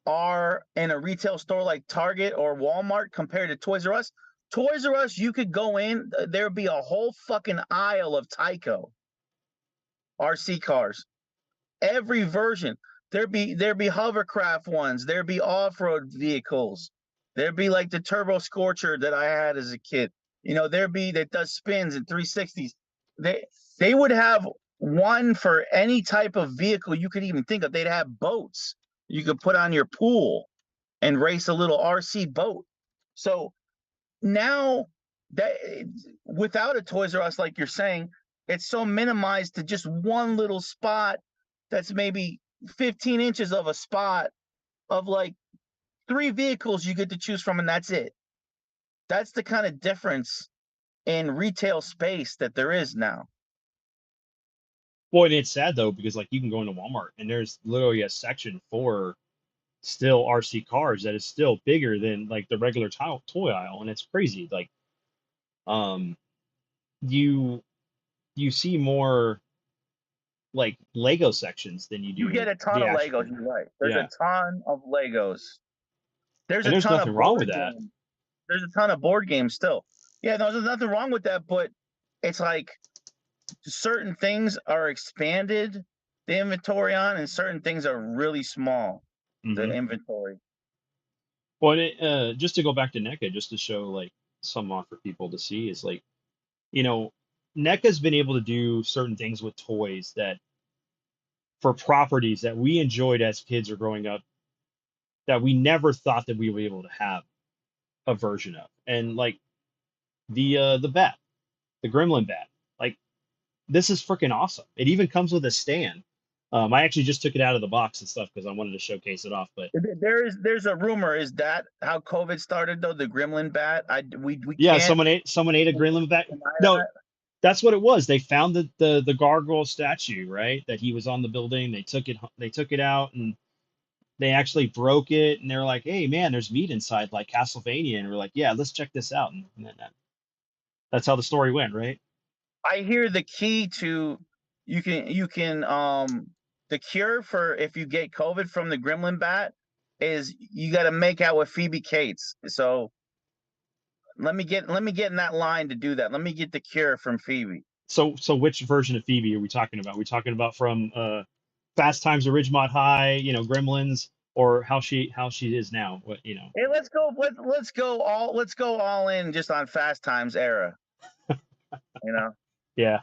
are in a retail store like Target or Walmart compared to Toys R Us? Toys R Us, you could go in, there'd be a whole fucking aisle of Tyco RC cars. Every version. There'd be hovercraft ones, there'd be off-road vehicles, there'd be like the Turbo Scorcher that I had as a kid. There'd be that does spins and 360s. They would have one for any type of vehicle you could even think of. They'd have boats you could put on your pool and race a little RC boat. So now that without a Toys R Us, like you're saying, it's so minimized to just one little spot that's maybe 15 inches of a spot of like three vehicles you get to choose from, and that's it. That's the kind of difference in retail space that there is now. Well, and it's sad though because like you can go into Walmart and there's literally a section for still RC cars that is still bigger than like the regular toy aisle, and it's crazy. Like um you you see more like Lego sections than you You get do a ton the of actual Legos. thing. You're right. There's a Yeah, ton of Legos. There's and a there's ton nothing of wrong with board that. games. There's a ton of board games still. Yeah, no, there's nothing wrong with that, but it's like certain things are expanded the inventory on, and certain things are really small. The Hmm. inventory. Well, and just to go back to NECA, just to show like some off for people to see is like you know NECA's been able to do certain things with toys that for properties that we enjoyed as kids or growing up that we never thought that we would be able to have a version of. And like the bat, the Gremlin bat, like this is freaking awesome. It even comes with a stand. I actually just took it out of the box and stuff because I wanted to showcase it off. But There's a rumor. Is that how COVID started though? The Gremlin bat. We yeah, can't someone ate a Gremlin bat. deny No, that. that's what it was. They found the gargoyle statue, right? That he was on the building. They took it out and they actually broke it and they're like, hey man, there's meat inside like Castlevania. And we're like, yeah, let's check this out. And then that's how the story went, right? I hear the key to you can the cure for if you get COVID from the Gremlin bat is you got to make out with Phoebe Cates. So let me get in that line to do that. Let me get the cure from Phoebe. So which version of Phoebe are we talking about? Are we talking about from Fast Times at Ridgemont High, Gremlins, or how she is now? What. Hey, let's go all in just on Fast Times era. You know, Yeah.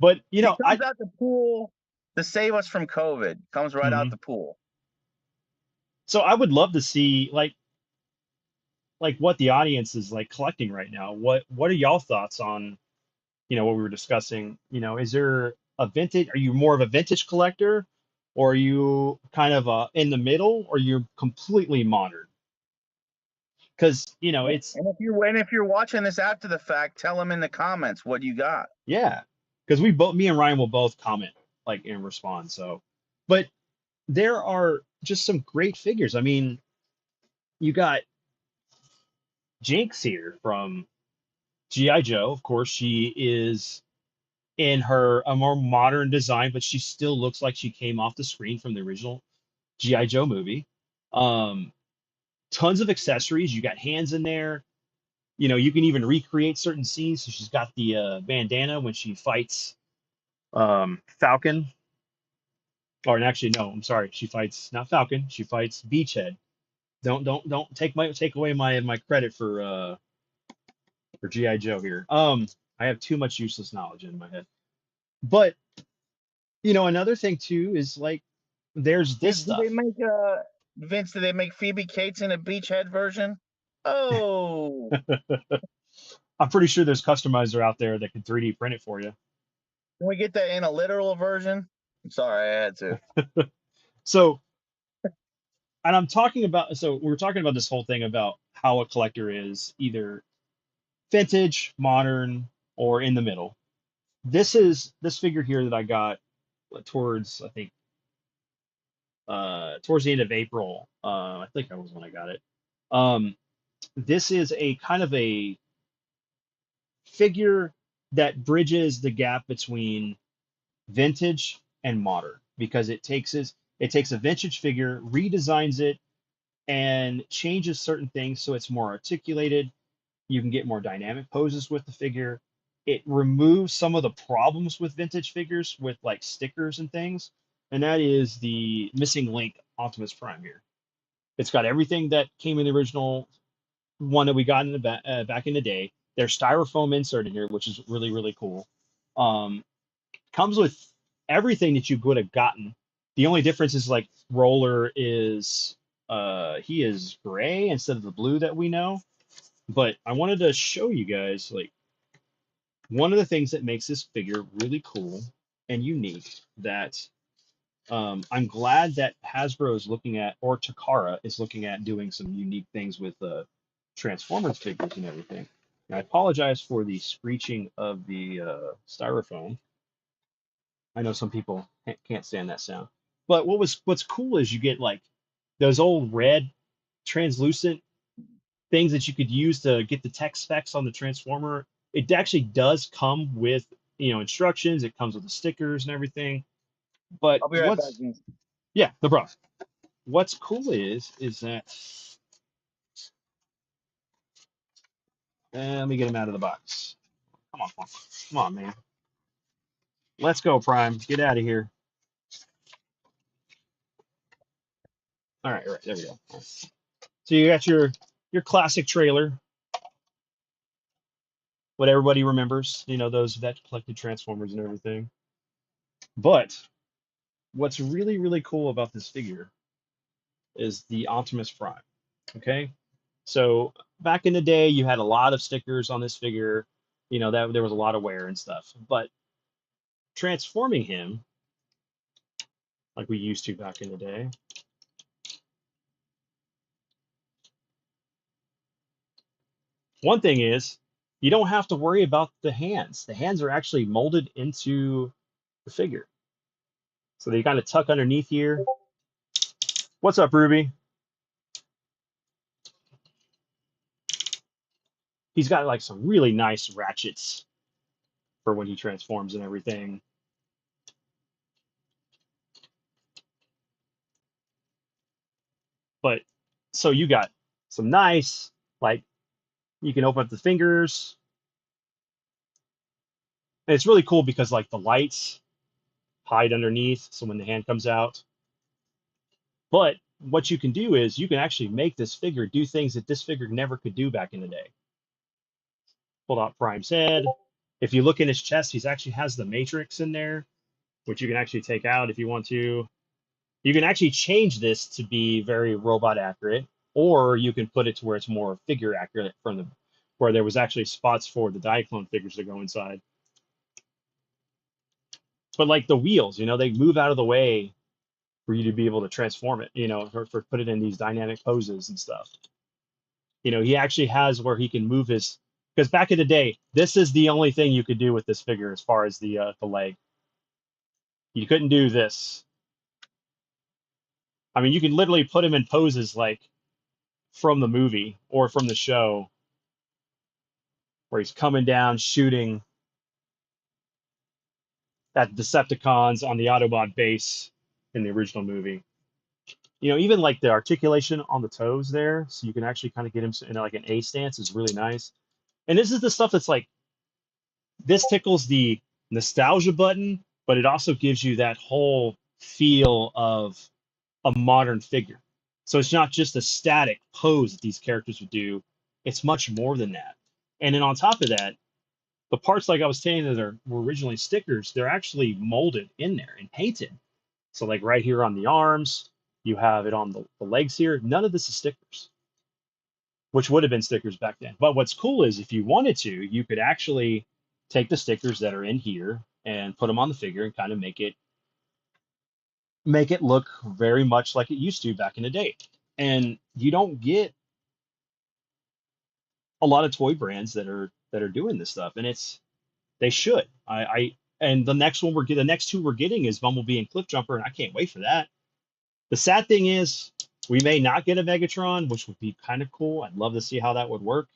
But she comes I out the pool to save us from COVID. Comes right out mhm. the pool. So I would love to see like what the audience is like collecting right now. What are y'all thoughts on, what we were discussing? Is there a vintage, are you more of a vintage collector or are you kind of in the middle or you're completely modern? Because, it's And if you're watching this after the fact, tell them in the comments what you got. yeah. Because me and Ryan will both comment like and respond. So, but there are just some great figures. I mean, you got Jinx here from G.I. Joe. Of course, she is in her a more modern design, but she still looks like she came off the screen from the original G.I. Joe movie. Um, Tons of accessories. You got hands in there. You can even recreate certain scenes. So she's got the bandana when she fights Falcon. Or actually, no, I'm sorry. She fights not Falcon. She fights Beachhead. Don't take away my credit for or GI Joe here. I have too much useless knowledge in my head. But another thing too is like there's this Do they stuff. make Vince? Do they make Phoebe Cates in a beachhead version? Oh, I'm pretty sure there's customizer out there that can 3D print it for you. can we get that in a literal version? I'm sorry, I had to. So, and I'm talking about, so we're talking about this whole thing about how a collector is either vintage, modern, or in the middle. This figure here that I got towards, I think, towards the end of April. I think that was when I got it. Um, this is a kind of a figure that bridges the gap between vintage and modern because it takes a vintage figure, redesigns it, and changes certain things so it's more articulated. You can get more dynamic poses with the figure. It removes some of the problems with vintage figures with like stickers and things, and that is the missing link Optimus Prime here. It's got everything that came in the original one that we got in the back in the day. There's styrofoam insert in here, which is really really cool. Um, Comes with everything that you would have gotten. The only difference is like Roller is he is gray instead of the blue that we know. But I wanted to show you guys like one of the things that makes this figure really cool and unique that I'm glad that Hasbro is looking at, or Takara is looking at doing some unique things with Transformers figures and everything. And I apologize for the screeching of the styrofoam. I know some people can't stand that sound. But what's cool is you get like those old red translucent things that you could use to get the tech specs on the Transformer. It actually does come with instructions. It comes with the stickers and everything. But I'll be right back, Vince. yeah, no problem. What's cool is that let me get him out of the box. Come on, man. Let's go, Prime. Get out of here. All right, there we go. So you got your classic trailer, what everybody remembers, those that collected Transformers and everything. But what's really, really cool about this figure is the Optimus Prime. Okay. So back in the day, you had a lot of stickers on this figure, that there was a lot of wear and stuff. But transforming him, like we used to back in the day, one thing is you don't have to worry about the hands. The hands are actually molded into the figure. So they kind of tuck underneath here. What's up, Ruby? He's got like some really nice ratchets for when he transforms and everything. But so you got some nice, like you can open up the fingers. And it's really cool because like the lights hide underneath. So when the hand comes out, but what you can do is you can actually make this figure do things that this figure never could do back in the day. Pulled out Prime's head. If you look in his chest, he's actually has the Matrix in there, which you can actually take out if you want to. You can actually change this to be very robot accurate, or you can put it to where it's more figure accurate from the where there was actually spots for the Diaclone figures to go inside. But like the wheels, they move out of the way for you to be able to transform it, for put it in these dynamic poses and stuff. He actually has where he can move his because back in the day, this is the only thing you could do with this figure as far as the leg. You couldn't do this. I mean, you can literally put him in poses like from the movie or from the show where he's coming down shooting at Decepticons on the Autobot base in the original movie. Even like the articulation on the toes there, so you can actually kind of get him in like an A stance is really nice. And this is the stuff that's like this tickles the nostalgia button, but it also gives you that whole feel of a modern figure. So it's not just a static pose that these characters would do. It's much more than that. And then on top of that, the parts like I was saying that were originally stickers, they're actually molded in there and painted. So like right here on the arms, you have it on the legs here. None of this is stickers, which would have been stickers back then. But what's cool is if you wanted to, you could actually take the stickers that are in here and put them on the figure and kind of make it look very much like it used to back in the day. And you don't get a lot of toy brands that are doing this stuff, and they should. And the next two we're getting is Bumblebee and Cliffjumper, and I can't wait for that. The sad thing is we may not get a Megatron, which would be kind of cool. I'd love to see how that would work.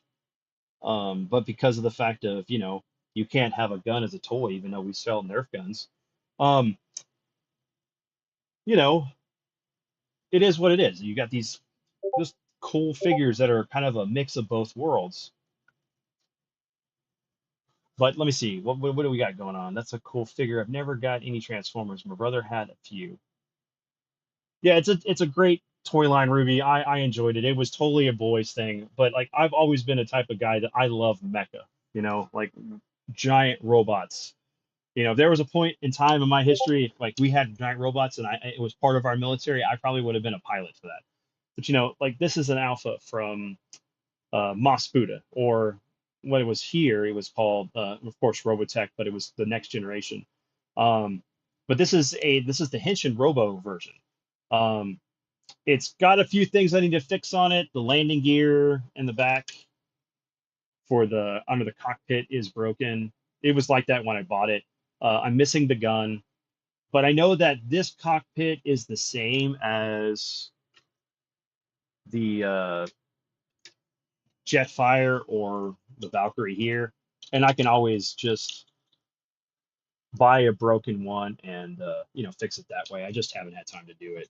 But because of the fact of, you can't have a gun as a toy, even though we sell Nerf guns, um, you know, it is what it is. You got these just cool figures that are kind of a mix of both worlds. But let me see, what do we got going on? That's a cool figure. I've never got any Transformers. My brother had a few. Yeah, it's a great toy line, Ruby. I enjoyed it. It was totally a boys thing, but like I've always been a type of guy that I love mecha, like giant robots. If there was a point in time in my history, like we had giant robots and it was part of our military, I probably would have been a pilot for that. But like this is an alpha from Mos Buddha, or when it was here, it was called, of course, Robotech, but it was the next generation. Um, but this is the Henshin Robo version. Um, it's got a few things I need to fix on it. The landing gear in the back for the under the cockpit is broken. It was like that when I bought it. I'm missing the gun, but I know that this cockpit is the same as the Jetfire or the Valkyrie here, and I can always just buy a broken one and fix it that way. I just haven't had time to do it.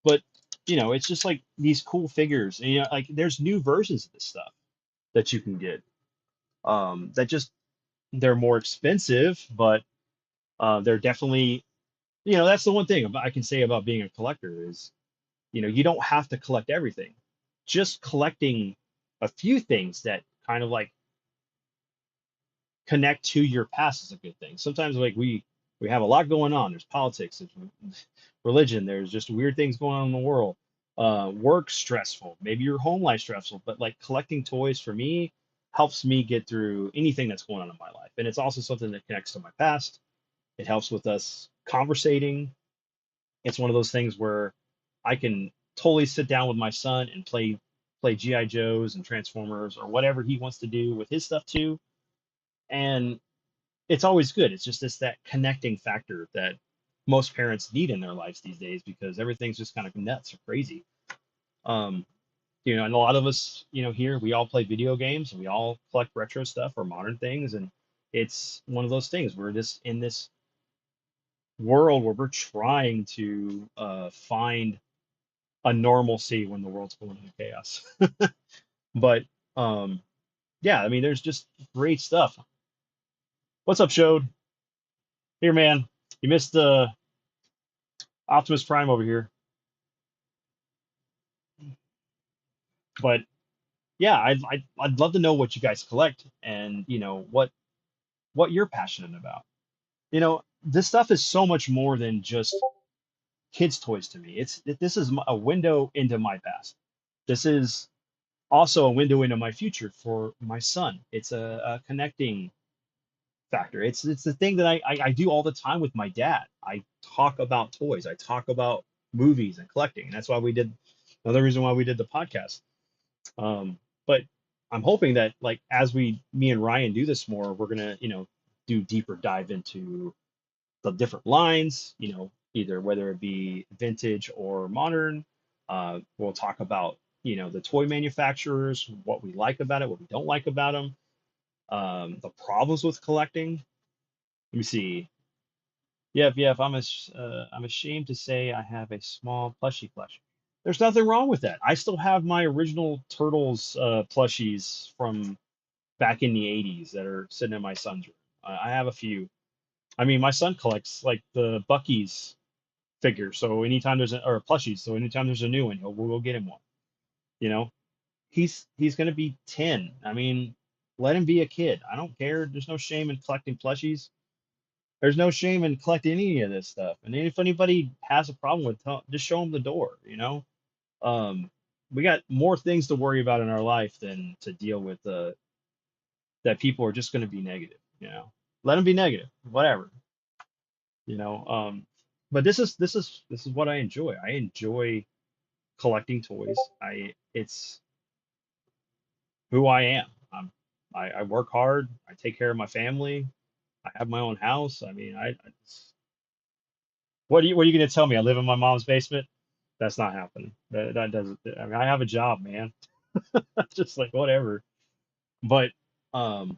But it's just like these cool figures, and like there's new versions of this stuff that you can get. That just they're more expensive, but they're definitely that's the one thing I can say about being a collector is you don't have to collect everything. Just collecting a few things that kind of like connect to your past is a good thing. Sometimes like we have a lot going on. There's politics, there's religion, there's just weird things going on in the world. Work stressful, maybe your home life stressful, but like collecting toys for me helps me get through anything that's going on in my life. And it's also something that connects to my past. It helps with us conversating. It's one of those things where I can totally sit down with my son and play GI Joes and Transformers or whatever he wants to do with his stuff too. And it's always good. It's just that connecting factor that most parents need in their lives these days because everything's just kind of nuts or crazy. Um, and a lot of us, here we all play video games and we all collect retro stuff or modern things, and it's one of those things. We're just in this world where we're trying to find a normalcy when the world's going into chaos. But yeah, I mean, there's just great stuff. What's up, Shode? Here, man. You missed the Optimus Prime over here. But yeah, I'd love to know what you guys collect and what you're passionate about. This stuff is so much more than just kids' toys to me. This is a window into my past. This is also a window into my future for my son. It's a connecting factor. It's the thing that I do all the time with my dad. I talk about toys. I talk about movies and collecting. And that's why we did another reason why we did the podcast. But I'm hoping that like as me and Ryan do this more, we're gonna do deeper dive into the different lines. Either whether it be vintage or modern. We'll talk about the toy manufacturers, what we like about it, what we don't like about them, the problems with collecting. Let me see. Yep. I'm ashamed to say I have a small plushie collection. There's nothing wrong with that. I still have my original Turtles plushies from back in the 80s that are sitting in my son's room. I have a few. I mean, my son collects like the Bucky's figure. So anytime there's or plushies. So anytime there's a new one, we'll get him one. You know, he's gonna be 10. I mean, let him be a kid. I don't care. There's no shame in collecting plushies. There's no shame in collecting any of this stuff. And if anybody has a problem with it, just show them the door, you know? Um, we got more things to worry about in our life than to deal with that people are just going to be negative, you know? Let them be negative, whatever, you know? But this is what I enjoy. I enjoy collecting toys. It's who I am. I work hard. I take care of my family. I have my own house. I mean, what are you going to tell me? I live in my mom's basement? That's not happening. That doesn't. I mean, I have a job, man. Just like whatever. But um,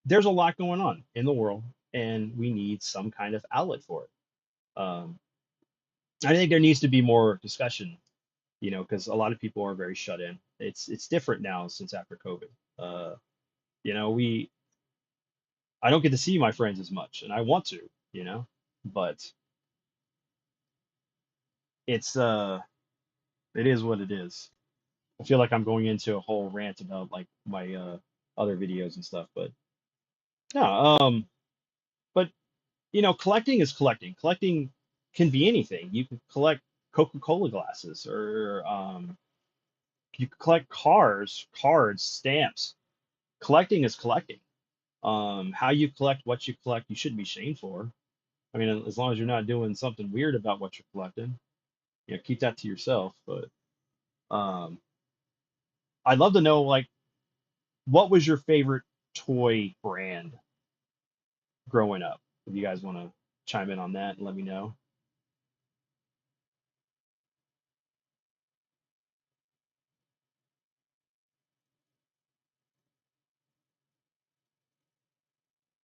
there's a lot going on in the world, and we need some kind of outlet for it. Um, I think there needs to be more discussion, you know, because a lot of people are very shut in. It's different now since after COVID. Uh, you know, I don't get to see my friends as much, and I want to, you know, but it's it is what it is. I feel like I'm going into a whole rant about like my other videos and stuff, but yeah, but you know, collecting is collecting. Collecting can be anything. You can collect Coca-Cola glasses, or you can collect cars, cards, stamps. Collecting is collecting. How you collect what you collect, you shouldn't be shamed for. I mean, as long as you're not doing something weird about what you're collecting, you know, keep that to yourself. But um, I'd love to know, like, what was your favorite toy brand growing up? If you guys want to chime in on that and let me know.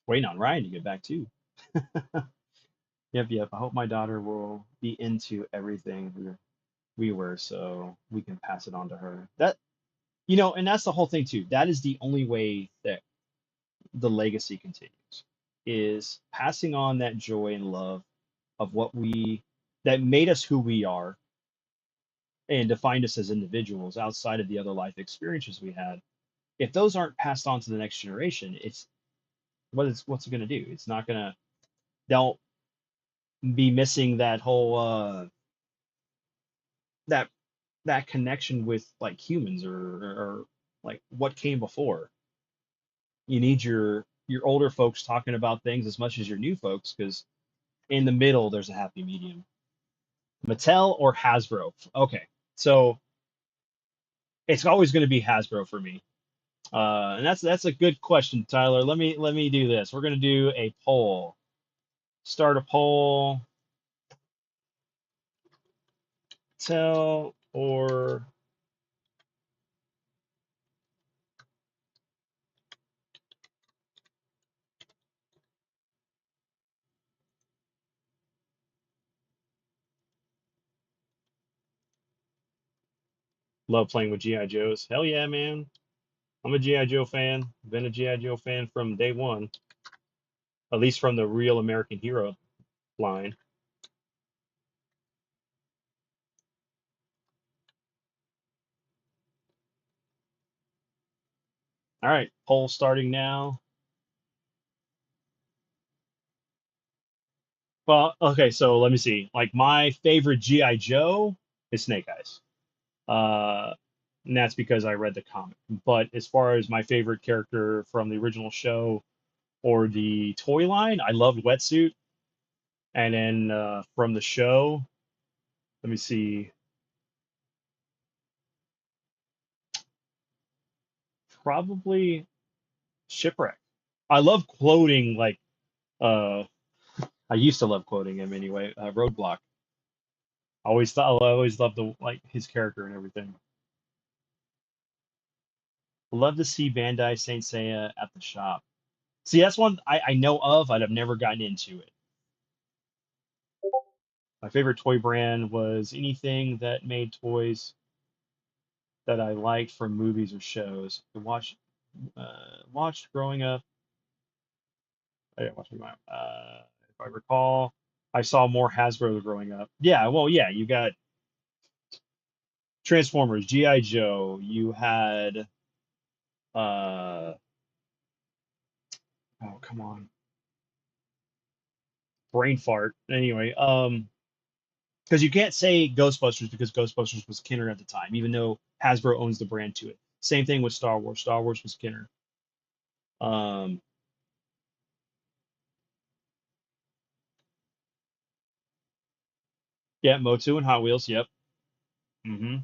Waiting on Ryan to get back too. Yep, yep. I hope my daughter will be into everything we were, so we can pass it on to her. That, you know, and that's the whole thing too. That is the only way that the legacy continues, is passing on that joy and love of that made us who we are and defined us as individuals outside of the other life experiences we had. If those aren't passed on to the next generation, what's it gonna do? It's not gonna they'll be missing that whole that that connection with like humans, or like what came before. You need your older folks talking about things as much as your new folks, because in the middle there's a happy medium. Mattel or Hasbro? Okay, so it's always going to be Hasbro for me. And that's a good question, Tyler. Let me do this. We're going to do a poll. Start a poll. Mattel or love playing with GI Joes. Hell yeah, man! I'm a GI Joe fan. Been a GI Joe fan from day one, at least from the Real American Hero line. All right, poll starting now. Well, okay, so let me see. Like my favorite GI Joe is Snake Eyes. Uh, and that's because I read the comic. But as far as my favorite character from the original show or the toy line, I loved Wetsuit. And then from the show, let me see, probably Shipwreck. I love quoting like uh I used to love quoting him anyway. Roadblock. I always loved the like his character and everything. Love to see Bandai Saint Seiya at the shop. See, that's one I know of. I'd have never gotten into it. My favorite toy brand was anything that made toys that I liked from movies or shows. I watched growing up. I didn't watch if I recall, I saw more Hasbro growing up. Yeah, well, yeah, you got Transformers, GI Joe. You had oh come on, brain fart. Anyway, because you can't say Ghostbusters because Ghostbusters was Kenner at the time, even though Hasbro owns the brand to it. Same thing with Star Wars. Star Wars was Kenner. Um, yeah, Motu and Hot Wheels. Yep. hmm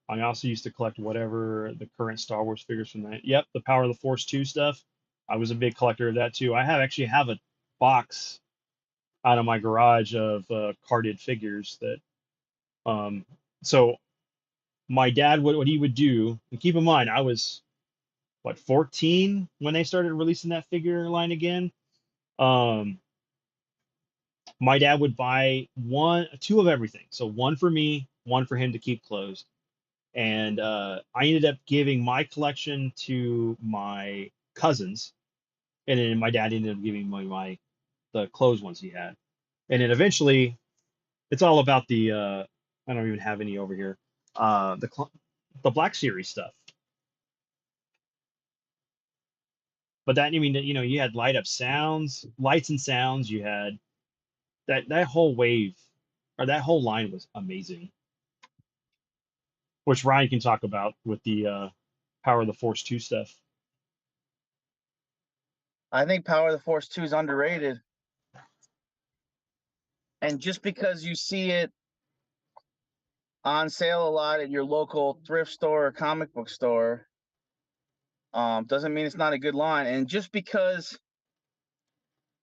I also used to collect whatever the current Star Wars figures from that. Yep, the Power of the Force 2 stuff. I was a big collector of that too. I have actually have a box out of my garage of carded figures that um so my dad what he would do, and keep in mind I was what 14 when they started releasing that figure line again. Um my dad would buy two of everything. So one for me, one for him to keep closed. And I ended up giving my collection to my cousins, and then my dad ended up giving me my the closed ones he had. And then eventually, it's all about the I don't even have any over here. The Black Series stuff. But that, I mean, you had light up sounds, lights and sounds. You had that whole wave, or that whole line was amazing, which Ryan can talk about with the Power of the Force 2 stuff. I think Power of the Force 2 is underrated. And just because you see it on sale a lot at your local thrift store or comic book store, doesn't mean it's not a good line. And just because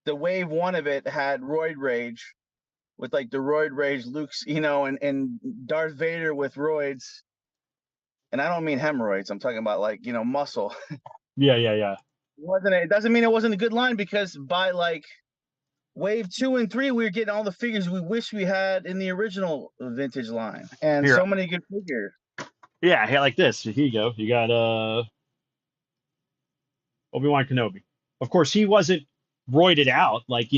the wave one of it had Roid Rage with like the Roid Rage Luke's, and Darth Vader with roids, and I don't mean hemorrhoids. I'm talking about like muscle. Yeah, yeah, yeah. It doesn't mean it wasn't a good line, because by like wave 2 and 3, we were getting all the figures we wish we had in the original vintage line, and Here, so many good figures. yeah, like this. Here you go. You got Obi-Wan Kenobi. Of course, he wasn't roided out. Like,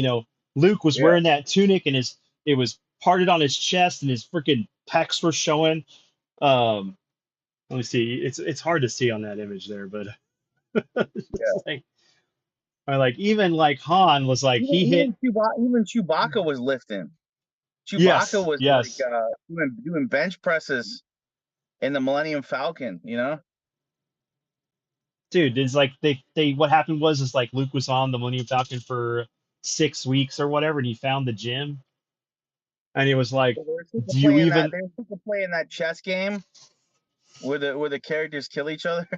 Luke was Yeah. wearing that tunic and it was parted on his chest and his freaking pecs were showing. Um, Let me see. It's hard to see on that image there, but it's Yeah. like I like even like Han was like Even he hit. even Chewbacca was lifting. Chewbacca Yes, was like yes, doing bench presses in the Millennium Falcon. dude. It's like they what happened was is like Luke was on the Millennium Falcon for 6 weeks or whatever, and he found the gym, and he was like, So they were sick of "Do you playing that. even?" They were sick of playing that chess game where the characters kill each other.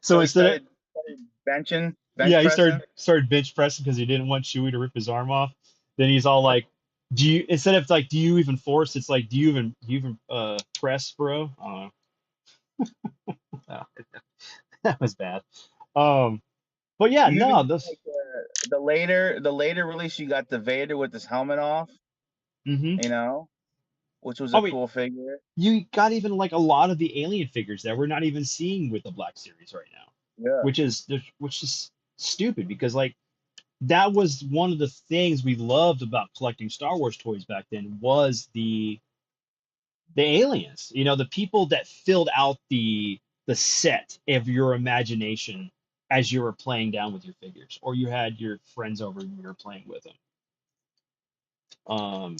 So So he instead of started bench yeah, he pressing. started bench pressing because he didn't want Chewie to rip his arm off. Then he's all like, "Do you?" Instead of like, "Do you even force?" It's like, "Do you even press, bro?" I don't know. That was bad. Um, but yeah, You even no, got, this. like the later release. You got the Vader with his helmet off, hmm you know, which was I a mean, cool figure. you got even like a lot of the alien figures that we're not even seeing with the Black Series right now, Yeah. which is stupid because like that was one of the things we loved about collecting Star Wars toys back then was the aliens, the people that filled out the set of your imagination as you were playing down with your figures, or you had your friends over and you were playing with them. Um,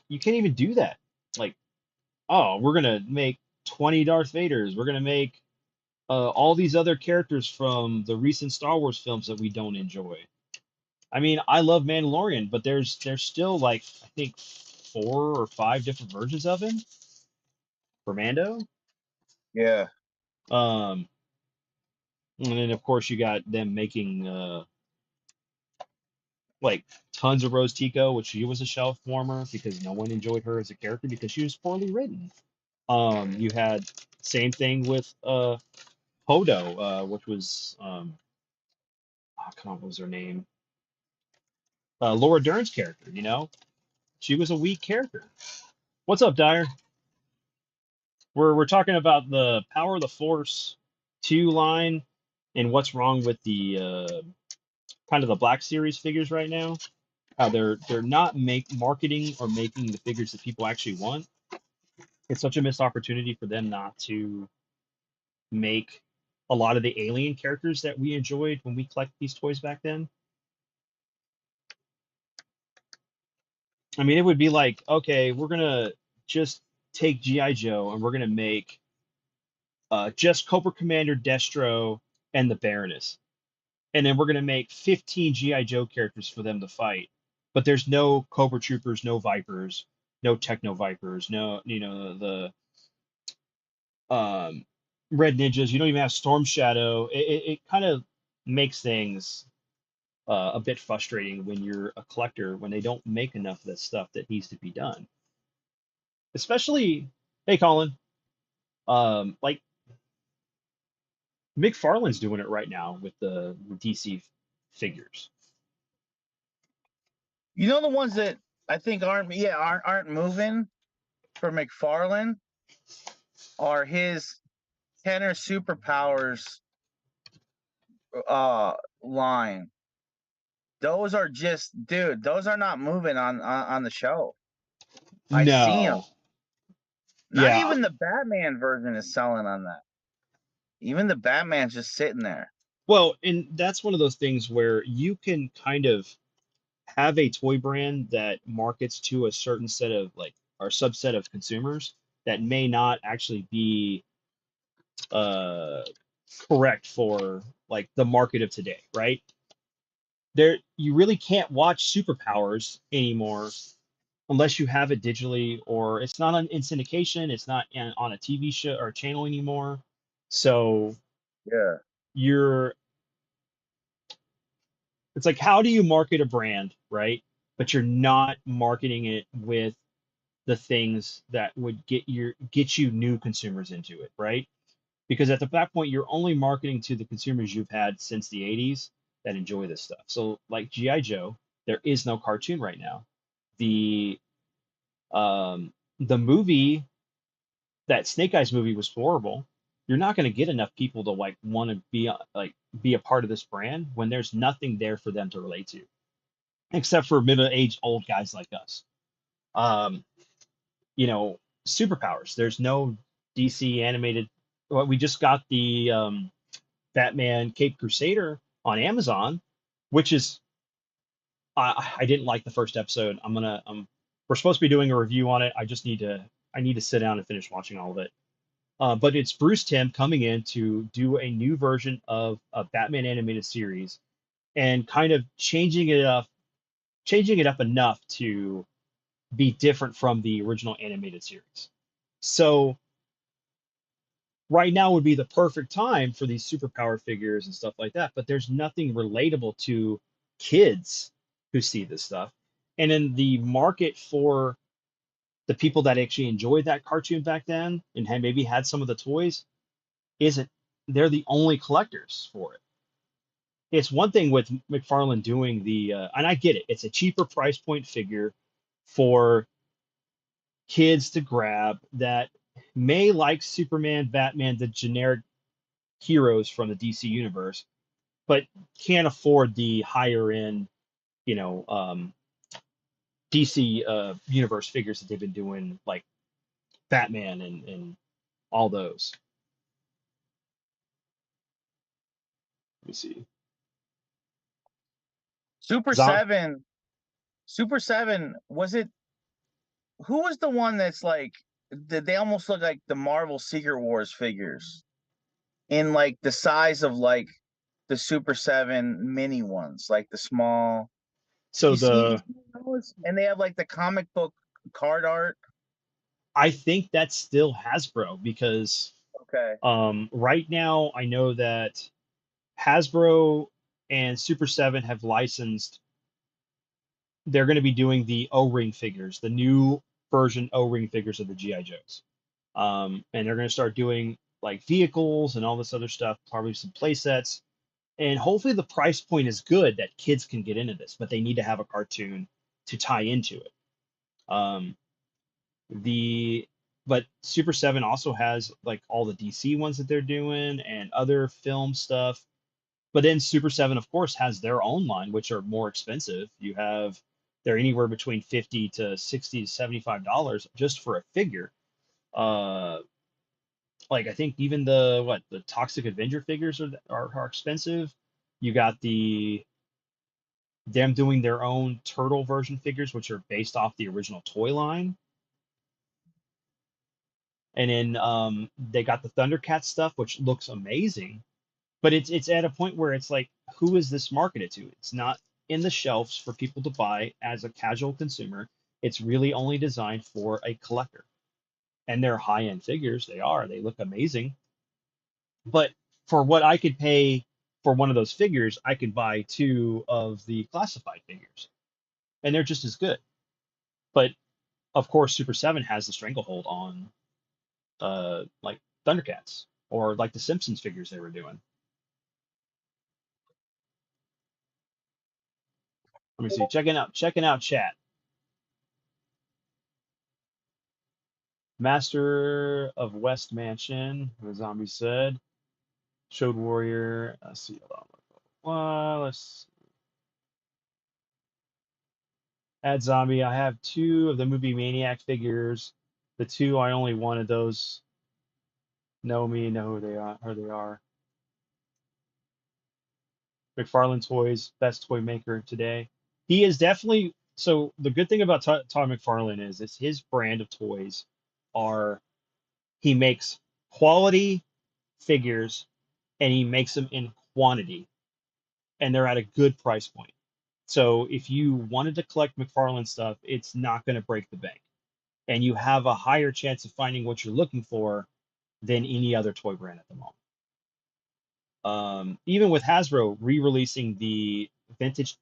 you can't even do that. Like, oh, we're gonna make 20 Darth Vaders. We're gonna make all these other characters from the recent Star Wars films that we don't enjoy. I mean, I love Mandalorian, but there's still like I think 4 or 5 different versions of him for Mando. Yeah. Um, And then of course you got them making like tons of Rose Tico, which she was a shelf warmer because no one enjoyed her as a character because she was poorly written. You had same thing with Hodo, which was oh, come on, what was her name? Laura Dern's character, She was a weak character. What's up, Dyer? We're talking about the Power of the Force 2 line and what's wrong with the kind of the Black Series figures right now. how they're not marketing or making the figures that people actually want. It's such a missed opportunity for them not to make a lot of the alien characters that we enjoyed when we collect these toys back then. I mean, it would be like, okay, we're gonna just take GI Joe and we're gonna make just Cobra Commander, Destro, and the Baroness, and then we're gonna make 15 GI Joe characters for them to fight. But there's no Cobra Troopers, no Vipers, no Techno Vipers, no the Red Ninjas. You don't even have Storm Shadow. It kind of makes things a bit frustrating when you're a collector when they don't make enough of the stuff that needs to be done. Especially, hey Colin, like McFarlane's doing it right now with the DC figures. You know the ones that I think aren't moving for McFarlane are his Kenner Superpowers line. Those are just, dude, those are not moving on the show. I see them. No, Not yeah, even the Batman version is selling on that. Even the Batman's just sitting there. well, and that's one of those things where you can kind of have a toy brand that markets to a certain set of like or subset of consumers that may not actually be uh correct for like the market of today, right? There you really can't watch superpowers anymore unless you have it digitally or it's not in syndication, it's not on a TV show or channel anymore. So Yeah. you're it's like how do you market a brand, right? But you're not marketing it with the things that would get you new consumers into it, right? Because at that point you're only marketing to the consumers you've had since the 80s that enjoy this stuff. So like GI Joe, there is no cartoon right now. The the movie that Snake Eyes movie was horrible. You're not going to get enough people to like want to be a part of this brand when there's nothing there for them to relate to, except for middle-aged old guys like us. Um, you know, superpowers. There's no DC animated. Well, we just got the Batman Cape Crusader on Amazon, which is I didn't like the first episode. We're supposed to be doing a review on it. I need to sit down and finish watching all of it. But it's Bruce Timm coming in to do a new version of a Batman animated series and kind of changing it up enough to be different from the original animated series. So right now would be the perfect time for these superpower figures and stuff like that, but there's nothing relatable to kids who see this stuff. And in the market for the people that actually enjoyed that cartoon back then and had maybe had some of the toys, isn't they're the only collectors for it. It's one thing with McFarlane doing and I get it, it's a cheaper price point figure for kids to grab that may like Superman, Batman, the generic heroes from the DC universe, but can't afford the higher end, you know, DC universe figures that they've been doing, like Batman and all those. Let me see. Super Zom- 7. Super 7, was it who was the one that's like they almost look like the Marvel Secret Wars figures in like the size of like the Super 7 mini ones, like the small. so You the see those? And they have like the comic book card art. I think that's still Hasbro because Okay. right now I know that Hasbro and Super 7 have licensed they're going to be doing the O-ring figures, the new version O-ring figures of the GI Joes. And they're going to start doing like vehicles and all this other stuff, probably some play sets. And hopefully the price point is good that kids can get into this, but they need to have a cartoon to tie into it. Um, the but Super 7 also has like all the DC ones that they're doing and other film stuff. But then Super 7, of course, has their own line, which are more expensive. You have They're anywhere between 50 to 60 to $75 just for a figure. Uh, like I think even the Toxic Avenger figures are expensive. You got them doing their own turtle version figures, which are based off the original toy line. And then they got the Thundercat stuff, which looks amazing. But it's at a point where it's like, who is this marketed to? It's not in the shelves for people to buy as a casual consumer. It's really only designed for a collector. And they're high-end figures. They look amazing. But for what I could pay for one of those figures, I could buy two of the classified figures, and they're just as good. But of course, Super 7 has the stranglehold on like Thundercats or like the Simpsons figures they were doing. Let me see. Checking out chat. Master of West Mansion, the zombie said. Showed Warrior. Let's see. Hold on. Let's add zombie. I have two of the movie Maniac figures. The two I only wanted those know me, know who they are. Who they are. McFarlane Toys, best toy maker today. He is definitely so. The good thing about Todd McFarlane is his brand of toys are he makes quality figures and he makes them in quantity and they're at a good price point. So if you wanted to collect McFarlane stuff, it's not going to break the bank, and you have a higher chance of finding what you're looking for than any other toy brand at the moment. Even with Hasbro re-releasing the vintage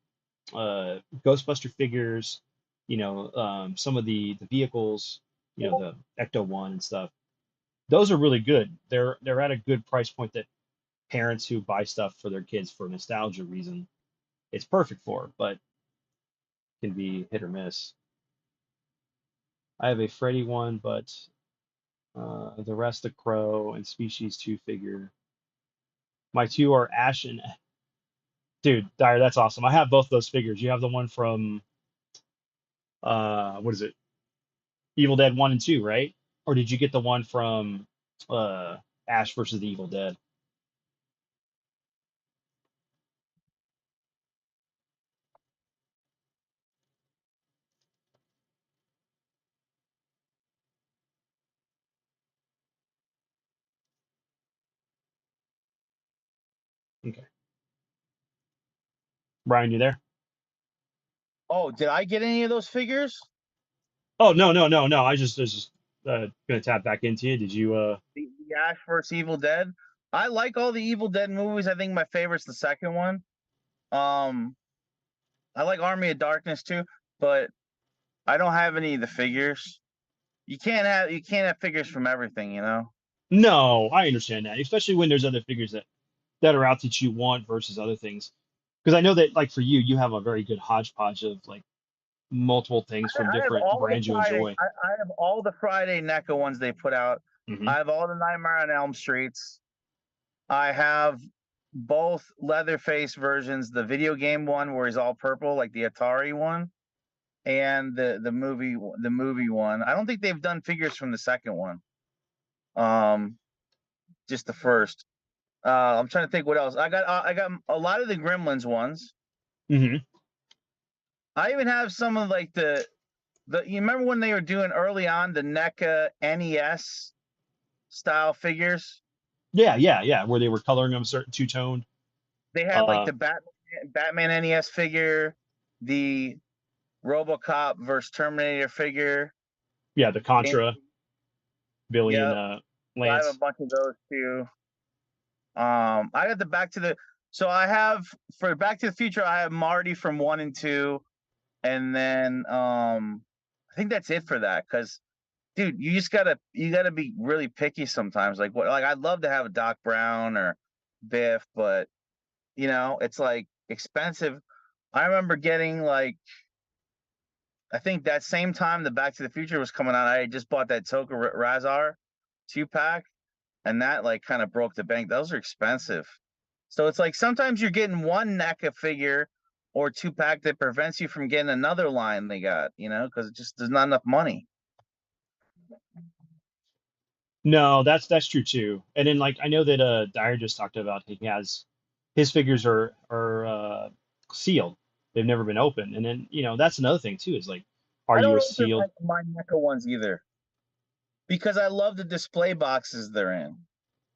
Ghostbuster figures, some of the vehicles, the Ecto One and stuff. Those are really good. They're at a good price point that parents who buy stuff for their kids for nostalgia reason, it's perfect for, but can be hit or miss. I have a Freddy one, but the rest of Crow and Species 2 figure. My two are Ash and dude, Dyer, that's awesome. I have both those figures. You have the one from what is it? Evil Dead 1 and 2, right? Or did you get the one from uh Ash versus the Evil Dead? Okay. Brian, you there? Oh, did I get any of those figures? Oh, no, no, no, no. I was just gonna tap back into you. Did you The Ash vs Evil Dead. I like all the Evil Dead movies. I think my favorite's the second one. Um, I like Army of Darkness too, but I don't have any of the figures. You can't have figures from everything, you know. No, I understand that, especially when there's other figures that are out that you want versus other things. Because I know that like for you, you have a very good hodgepodge of like multiple things from I have different all the brands you Friday. enjoy. I have all the Friday NECA ones they put out. Hmm. I have all the Nightmare on Elm Streets. I have both Leatherface versions, the video game one where he's all purple, like the Atari one, and the movie one. I don't think they've done figures from the second one. Um, just the first. I'm trying to think what else. I got a lot of the Gremlins ones. Hmm. I even have some of like the you remember when they were doing early on the NECA NES style figures? Yeah, yeah, yeah. Where they were coloring them certain two toned. They had like Uh, the Batman NES figure, the RoboCop versus Terminator figure. yeah, the And Contra, Billy and yeah, I have a Lance. bunch of those too. I got the Back to the so I have for Back to the Future I have Marty from 1 and 2, and then I think that's it for that because dude, you gotta be really picky sometimes. Like I'd love to have a Doc Brown or Biff, but it's like expensive. I remember getting like I think that same time the Back to the Future was coming out, I had just bought that Toka Razar 2-pack, and that like kind of broke the bank. Those are expensive. So it's like sometimes you're getting one NECA figure or 2-pack that prevents you from getting another line they got, because it just there's not enough money. No, that's true too. And then like I know that Dyer just talked about he has his figures are sealed. They've never been opened. And then, that's another thing too, is like, are I you don't a open sealed? my NECA ones either because I love the display boxes they're in,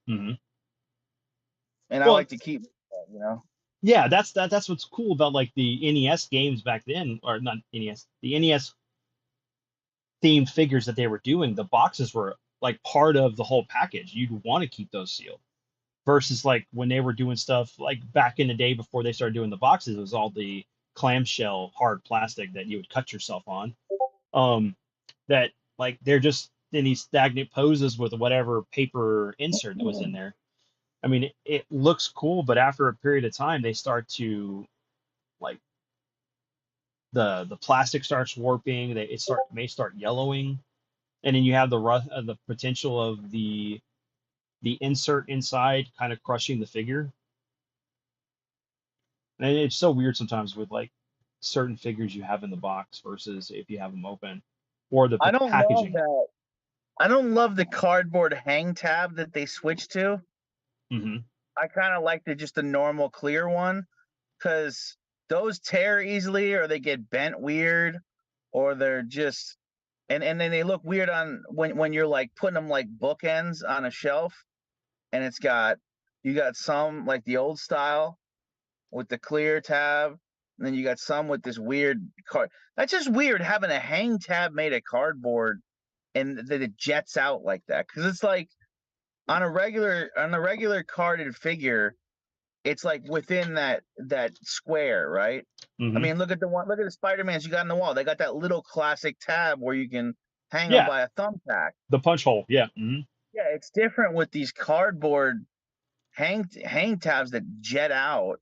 Mhm. and I Well, like to keep that. yeah, that's what's cool about like the NES games back then, or not NES, the NES themed figures that they were doing. The boxes were like part of the whole package. You'd want to keep those sealed. Versus like when they were doing stuff like back in the day before they started doing the boxes, it was all the clamshell hard plastic that you would cut yourself on. Um, that like they're just in these stagnant poses with whatever paper insert that was in there. I mean, it looks cool, but after a period of time, they start to like the plastic starts warping. May start yellowing, and then you have the potential of the insert inside kind of crushing the figure. And it's so weird sometimes with like certain figures you have in the box versus if you have them open or the I don't love packaging. that. I don't love the cardboard hang tab that they switched to. Hmm. I kind of like just the normal clear one because those tear easily or they get bent weird or they're just and then they look weird on when you're like putting them like bookends on a shelf and you got some like the old style with the clear tab and then you got some with this weird card. That's just weird having a hang tab made of cardboard and that it jets out like that because it's like on a regular carded figure it's like within that square, right? I Hmm. mean, look at the Spider-Mans you got on the wall. They got that little classic tab where you can hang them Yeah, by a thumbtack. the punch hole. Yeah. Hmm. Yeah, it's different with these cardboard hang tabs that jet out,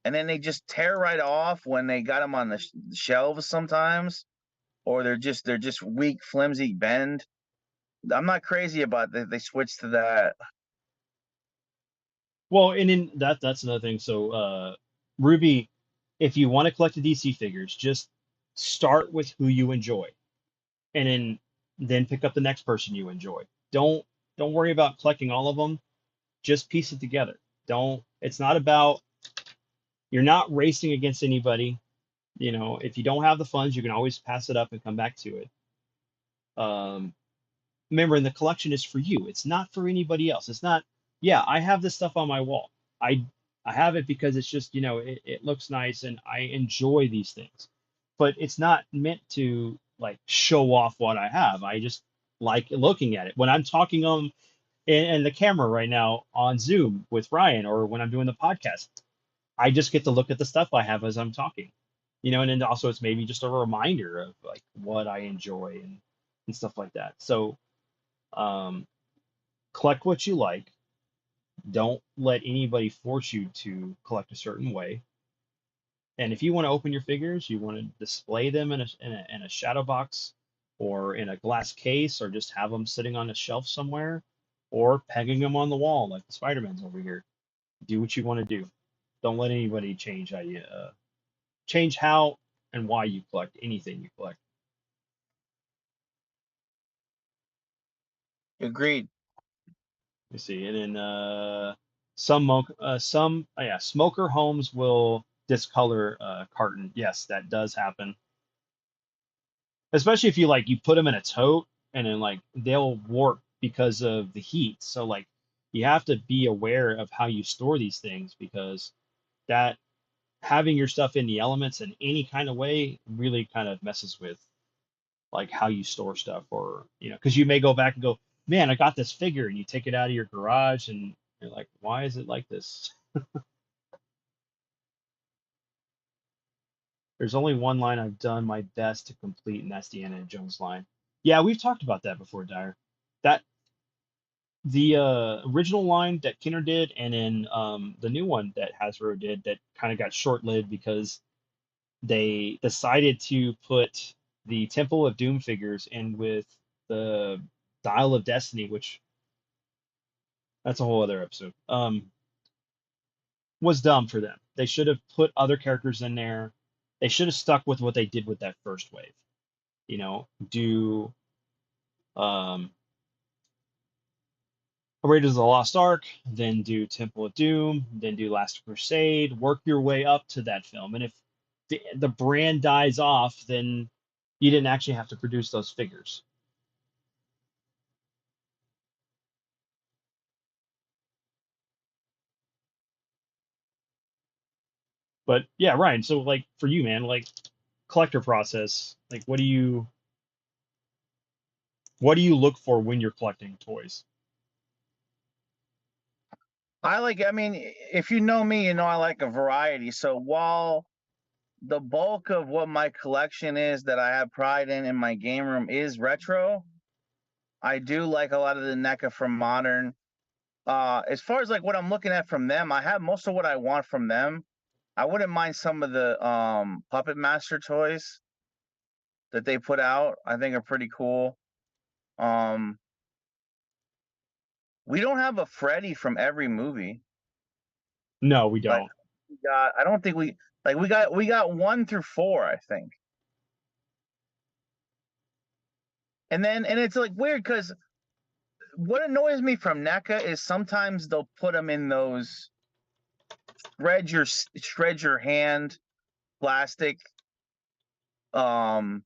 and then they just tear right off when they got them on the shelves sometimes, or they're just weak, flimsy bend. I'm not crazy about that. They switched to that. Well, and then that's another thing. So, Ruby, if you want to collect the DC figures, just start with who you enjoy, and then pick up the next person you enjoy. Don't worry about collecting all of them. Just piece it together. Don't. It's not about you're not racing against anybody. If you don't have the funds, you can always pass it up and come back to it. Um, Remember, and the collection is for you. It's not for anybody else. It's not, yeah, I have this stuff on my wall. I I have it because it's just, it looks nice and I enjoy these things. But it's not meant to like show off what I have. I just like looking at it. When I'm talking on in the camera right now on Zoom with Ryan or when I'm doing the podcast, I just get to look at the stuff I have as I'm talking. And then also it's maybe just a reminder of like what I enjoy and stuff like that. So um, collect what you like. Don't let anybody force you to collect a certain way. And if you want to open your figures, you want to display them in a shadow box or in a glass case or just have them sitting on a shelf somewhere or pegging them on the wall like the Spider-Man's over here. Do what you want to do. Don't let anybody change how and why you collect anything you collect. Agreed. You see, and then yeah, smoker homes will discolor carton. Yes, that does happen. Especially if you put them in a tote and then like they'll warp because of the heat. So like you have to be aware of how you store these things because that having your stuff in the elements in any kind of way really kind of messes with like how you store stuff or because you may go back and go, man, I got this figure, and you take it out of your garage and you're like, why is it like this? There's only one line I've done my best to complete, and that's the Indiana Jones line. Yeah, we've talked about that before, Dyer. That the original line that Kenner did, and then the new one that Hasbro did that kind of got short-lived because they decided to put the Temple of Doom figures in with the Dial of Destiny, which that's a whole other episode. Was dumb for them. They should have put other characters in there. They should have stuck with what they did with that first wave. Do um, Raiders of the Lost Ark, then do Temple of Doom, then do Last Crusade. Work your way up to that film, and if the brand dies off, then you didn't actually have to produce those figures. But yeah, Ryan. So like for you, man, like collector process, like what do you look for when you're collecting toys? I mean, if you know me, you know I like a variety. So while the bulk of what my collection is that I have pride in my game room is retro, I do like a lot of the NECA from modern. As far as like what I'm looking at from them, I have most of what I want from them. I wouldn't mind some of the Puppet Master toys that they put out. I think are pretty cool. Um, we don't have a Freddy from every movie. No, we Like don't. I don't think we got 1 through 4, I think. And it's like weird because what annoys me from NECA is sometimes they'll put them in those shred your hand plastic. Um,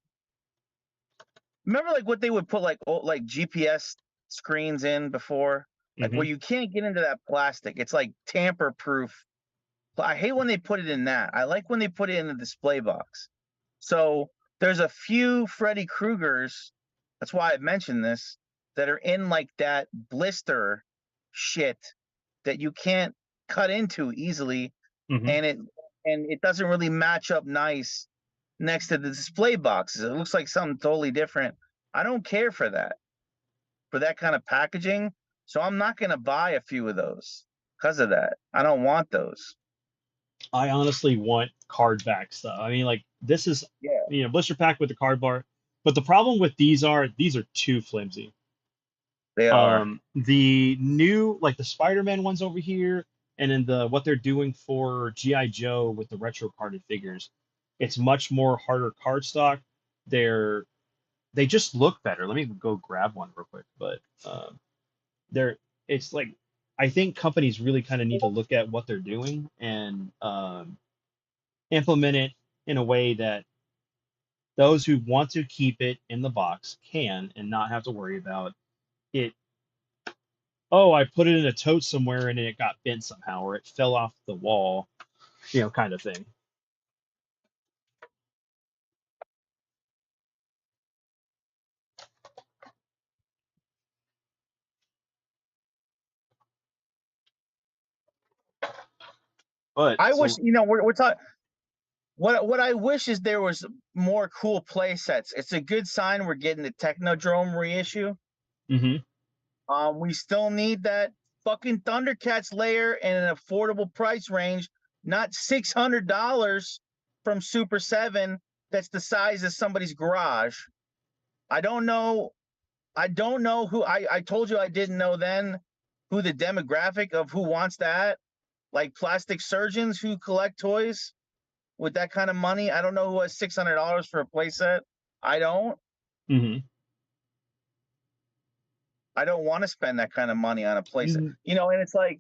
remember like what they would put like like GPS screens in before, like where Hmm. you can't get into that plastic. It's like tamper proof. I hate when they put it in that. I like when they put it in the display box. So there's a few Freddy Kruegers. That's why I mentioned this, that are in like that blister shit that you can't cut into easily, Hmm. and it doesn't really match up nice next to the display boxes. It looks like something totally different. I don't care for that kind of packaging, so I'm not going to buy a few of those because of that. I don't want those. I honestly want card back stuff. I mean, like this is Yeah, blister pack with the card bar, but the problem with these are too flimsy. they are. The new like the Spider-Man ones over here, and then the what they're doing for GI Joe with the retro carded figures, it's much more harder cardstock. They're they just look better. Let me go grab one real quick, but they're it's like I think companies really kind of need to look at what they're doing and implement it in a way that those who want to keep it in the box can and not have to worry about it. Oh, I put it in a tote somewhere and it got bent somehow or it fell off the wall, kind of thing. But I wish so we're talking. What I wish is there was more cool play sets. It's a good sign we're getting the Technodrome reissue. hmm We still need that fucking Thundercats layer in an affordable price range, not $600 from Super 7 that's the size of somebody's garage. I don't know. I don't know who I told you I didn't know then who the demographic of who wants that. Like plastic surgeons who collect toys with that kind of money. I don't know who has $600 for a playset. I don't. hmm I don't want to spend that kind of money on a playset. And it's like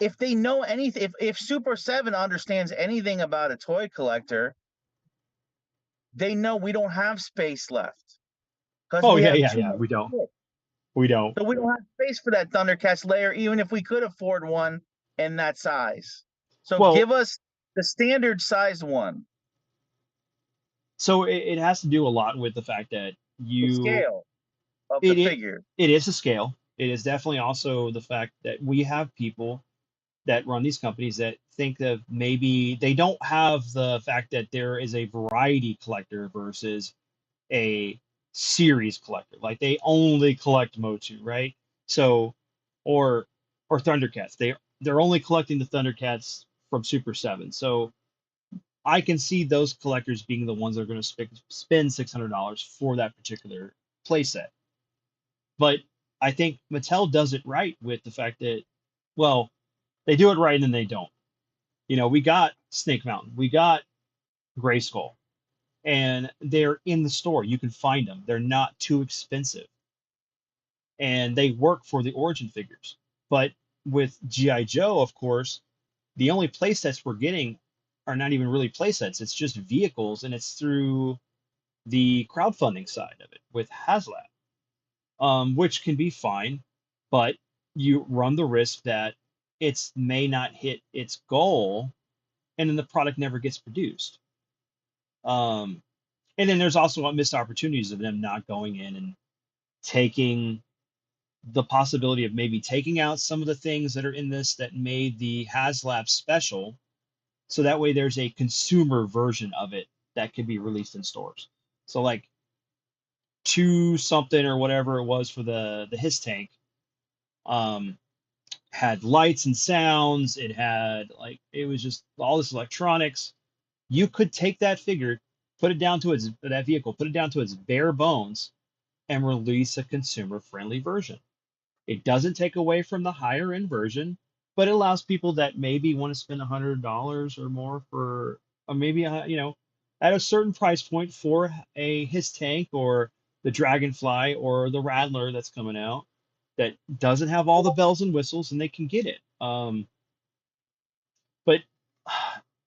if they know anything, if Super 7 understands anything about a toy collector, they know we don't have space left because oh we yeah, have yeah, too yeah. much We don't. shit. We don't. So we don't have space for that Thundercats layer, even if we could afford one in that size. So Well, give us the standard size one, so it has to do a lot with the fact that the you scale of the it it figure. it is a scale. It is definitely also the fact that we have people that run these companies that think that maybe they don't have the fact that there is a variety collector versus a series collector. Like they only collect Motu, right? So, or Thundercats. They're only collecting the Thundercats from Super 7. So I can see those collectors being the ones that are going to spend $600 for that particular playset. But I think Mattel does it right with the fact that, well, They do it right and then they don't. You know, we got Snake Mountain, we got Grayskull, and they're in the store. You can find them. They're not too expensive, and they work for the Origin figures. But with GI Joe, of course, the only playsets we're getting are not even really playsets. It's just vehicles, and it's through the crowdfunding side of it with HasLab, which can be fine, but you run the risk that it may not hit its goal, and then the product never gets produced. Um, and then there's also missed opportunities of them not going in and taking the possibility of maybe taking out some of the things that are in this that made the HasLab special, so that way there's a consumer version of it that can be released in stores. So like two something or whatever it was for the his tank, um, had lights and sounds. It had like it was just all this electronics. You could take that figure, put it down to its that vehicle, put it down to its bare bones, and release a consumer friendly version. It doesn't take away from the higher end version, but it allows people that maybe want to spend $100 or more for, or maybe at a certain price point for a his tank or the Dragonfly or the Rattler that's coming out that doesn't have all the bells and whistles, and they can get it. But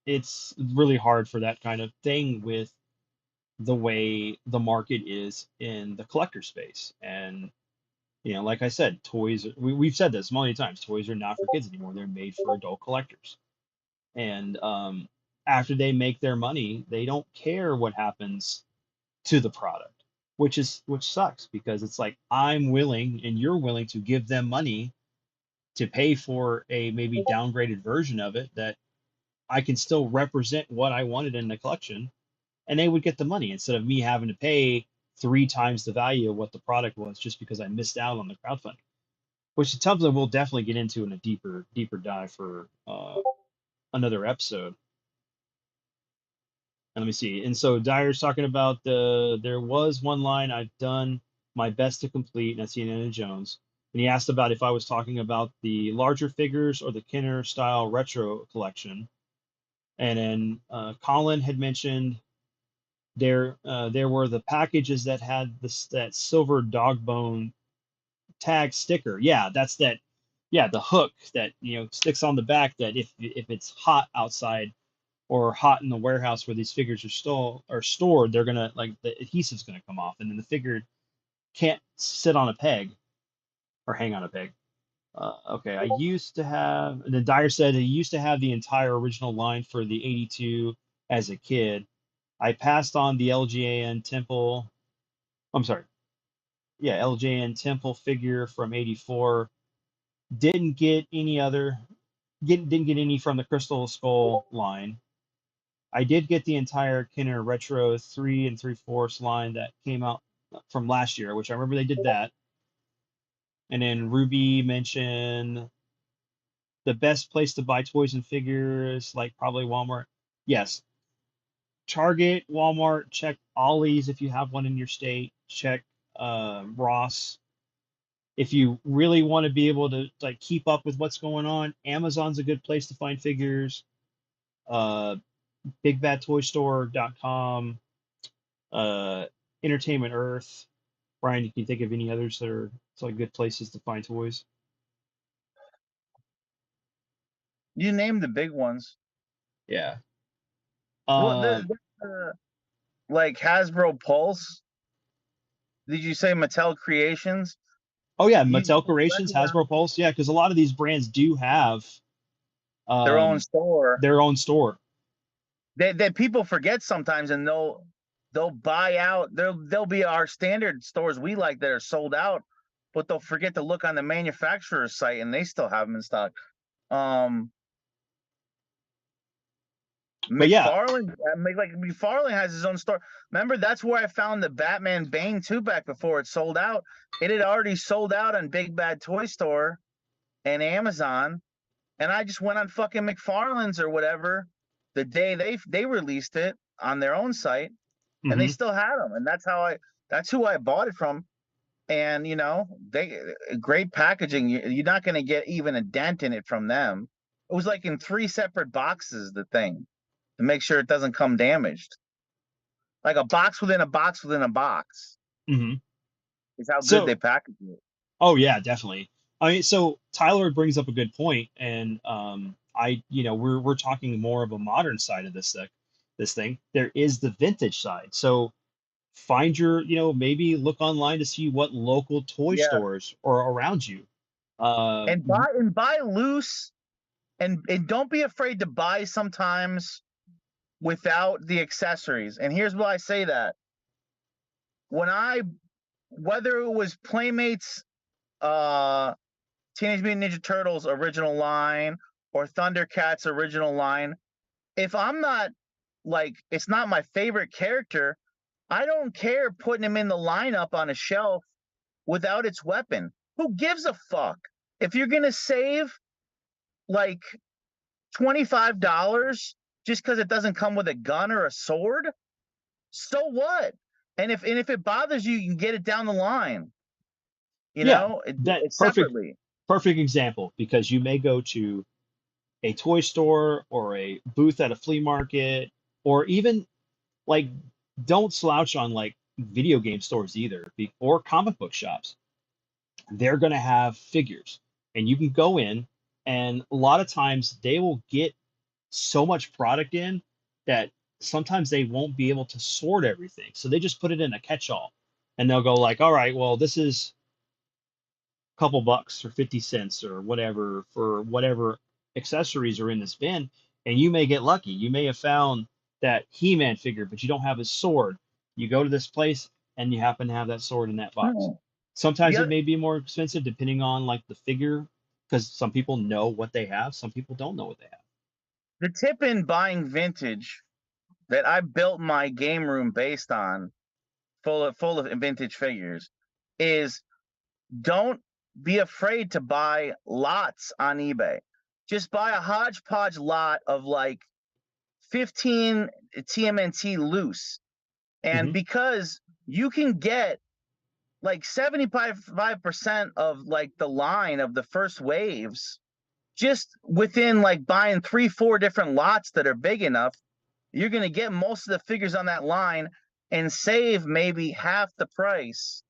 it's really hard for that kind of thing with the way the market is in the collector space. And like I said, toys, we've said this many times, toys are not for kids anymore. They're made for adult collectors. And after they make their money, they don't care what happens to the product, which sucks, because it's like I'm willing and you're willing to give them money to pay for a maybe downgraded version of it that I can still represent what I wanted in the collection, and they would get the money instead of me having to pay 3 times the value of what the product was just because I missed out on the crowdfunding, which is something we'll definitely get into in a deeper dive for another episode. And let me see. And so Dyer's talking about there was one line I've done my best to complete, and that's Indiana Jones. And he asked about if I was talking about the larger figures or the Kenner style retro collection. And then Colin had mentioned there were the packages that had that silver dog bone tag sticker. Yeah, that's that. Yeah, the hook that sticks on the back, that if it's hot outside or hot in the warehouse where these figures are stored, they're gonna, like, the adhesive's gonna come off, and then the figure can't sit on a peg or hang on a peg. Okay, I used to have. And then Dyer said he used to have the entire original line for the '82 as a kid. I passed on the LJN Temple. I'm sorry. Yeah, LJN Temple figure from '84. Didn't get any other. Didn't get any from the Crystal Skull line. I did get the entire Kenner Retro 3 3/4 line that came out from last year, which I remember they did that. And then Ruby mentioned the best place to buy toys and figures, like probably Walmart. Yes, Target, Walmart. Check Ollie's if you have one in your state. Check Ross. If you really want to be able to like keep up with what's going on, Amazon's a good place to find figures. Uh, BigBadToyStore.com, Entertainment Earth. Brian, you can think of any others that are like good places to find toys? You name the big ones. Yeah. Well, Um. like Hasbro Pulse. Did you say Mattel Creations? Oh yeah, You Mattel Creations, recognize Hasbro Pulse. Yeah, because a lot of these brands do have their own um store. their own store. That people forget sometimes, and they'll buy out. They'll be our standard stores we like that are sold out, but they'll forget to look on the manufacturer's site, and they still have them in stock. Um, But yeah, McFarlane, like McFarlane has his own store. Remember, that's where I found the Batman Bane 2 back before it sold out. It had already sold out on Big Bad Toy Store and Amazon, and I just went on fucking McFarlane's or whatever the day they released it on their own site, and they hmm still had them, and that's who I bought it from. And they great packaging. You're not going to get even a dent in it from them. It was like in 3 separate boxes, the thing, to make sure it doesn't come damaged. Like a box within a box within a box Hmm. is how good So, they package it. oh yeah, definitely. I mean, so Tyler brings up a good point, and we're talking more of a modern side of this thing. There is the vintage side. So find your, maybe look online to see what local toy Yeah. stores are around you. Uh, And buy loose, and don't be afraid to buy sometimes without the accessories. And here's why I say that. When I Whether it was Playmates uh Teenage Mutant Ninja Turtles original line or Thundercats original line, if I'm not like, it's not my favorite character, I don't care putting him in the lineup on a shelf without its weapon. Who gives a fuck? If you're gonna save like $25 just because it doesn't come with a gun or a sword, so what? And if it bothers you, you can get it down the line, yeah, that it's perfect separately. perfect example, because you may go to a toy store or a booth at a flea market, or even like, don't slouch on like video game stores either, or comic book shops. They're going to have figures, and you can go in, and a lot of times they will get so much product in that sometimes they won't be able to sort everything. So they just put it in a catch-all, and they'll go like, all right, well, this is a couple bucks or 50 cents or whatever for whatever accessories are in this bin. And you may get lucky. You may have found that He-Man figure, but you don't have his sword. You go to this place and you happen to have that sword in that box. No. Sometimes it The may be more expensive depending on like the figure, because some people know what they have, some people don't know what they have. the tip in buying vintage that I built my game room based on, full of vintage figures, is don't be afraid to buy lots on eBay. Just buy a hodgepodge lot of like 15 TMNT loose. And Hmm. because you can get like 75% of like the line of the first waves just within like buying 3-4 different lots that are big enough, you're going to get most of the figures on that line and save maybe half the price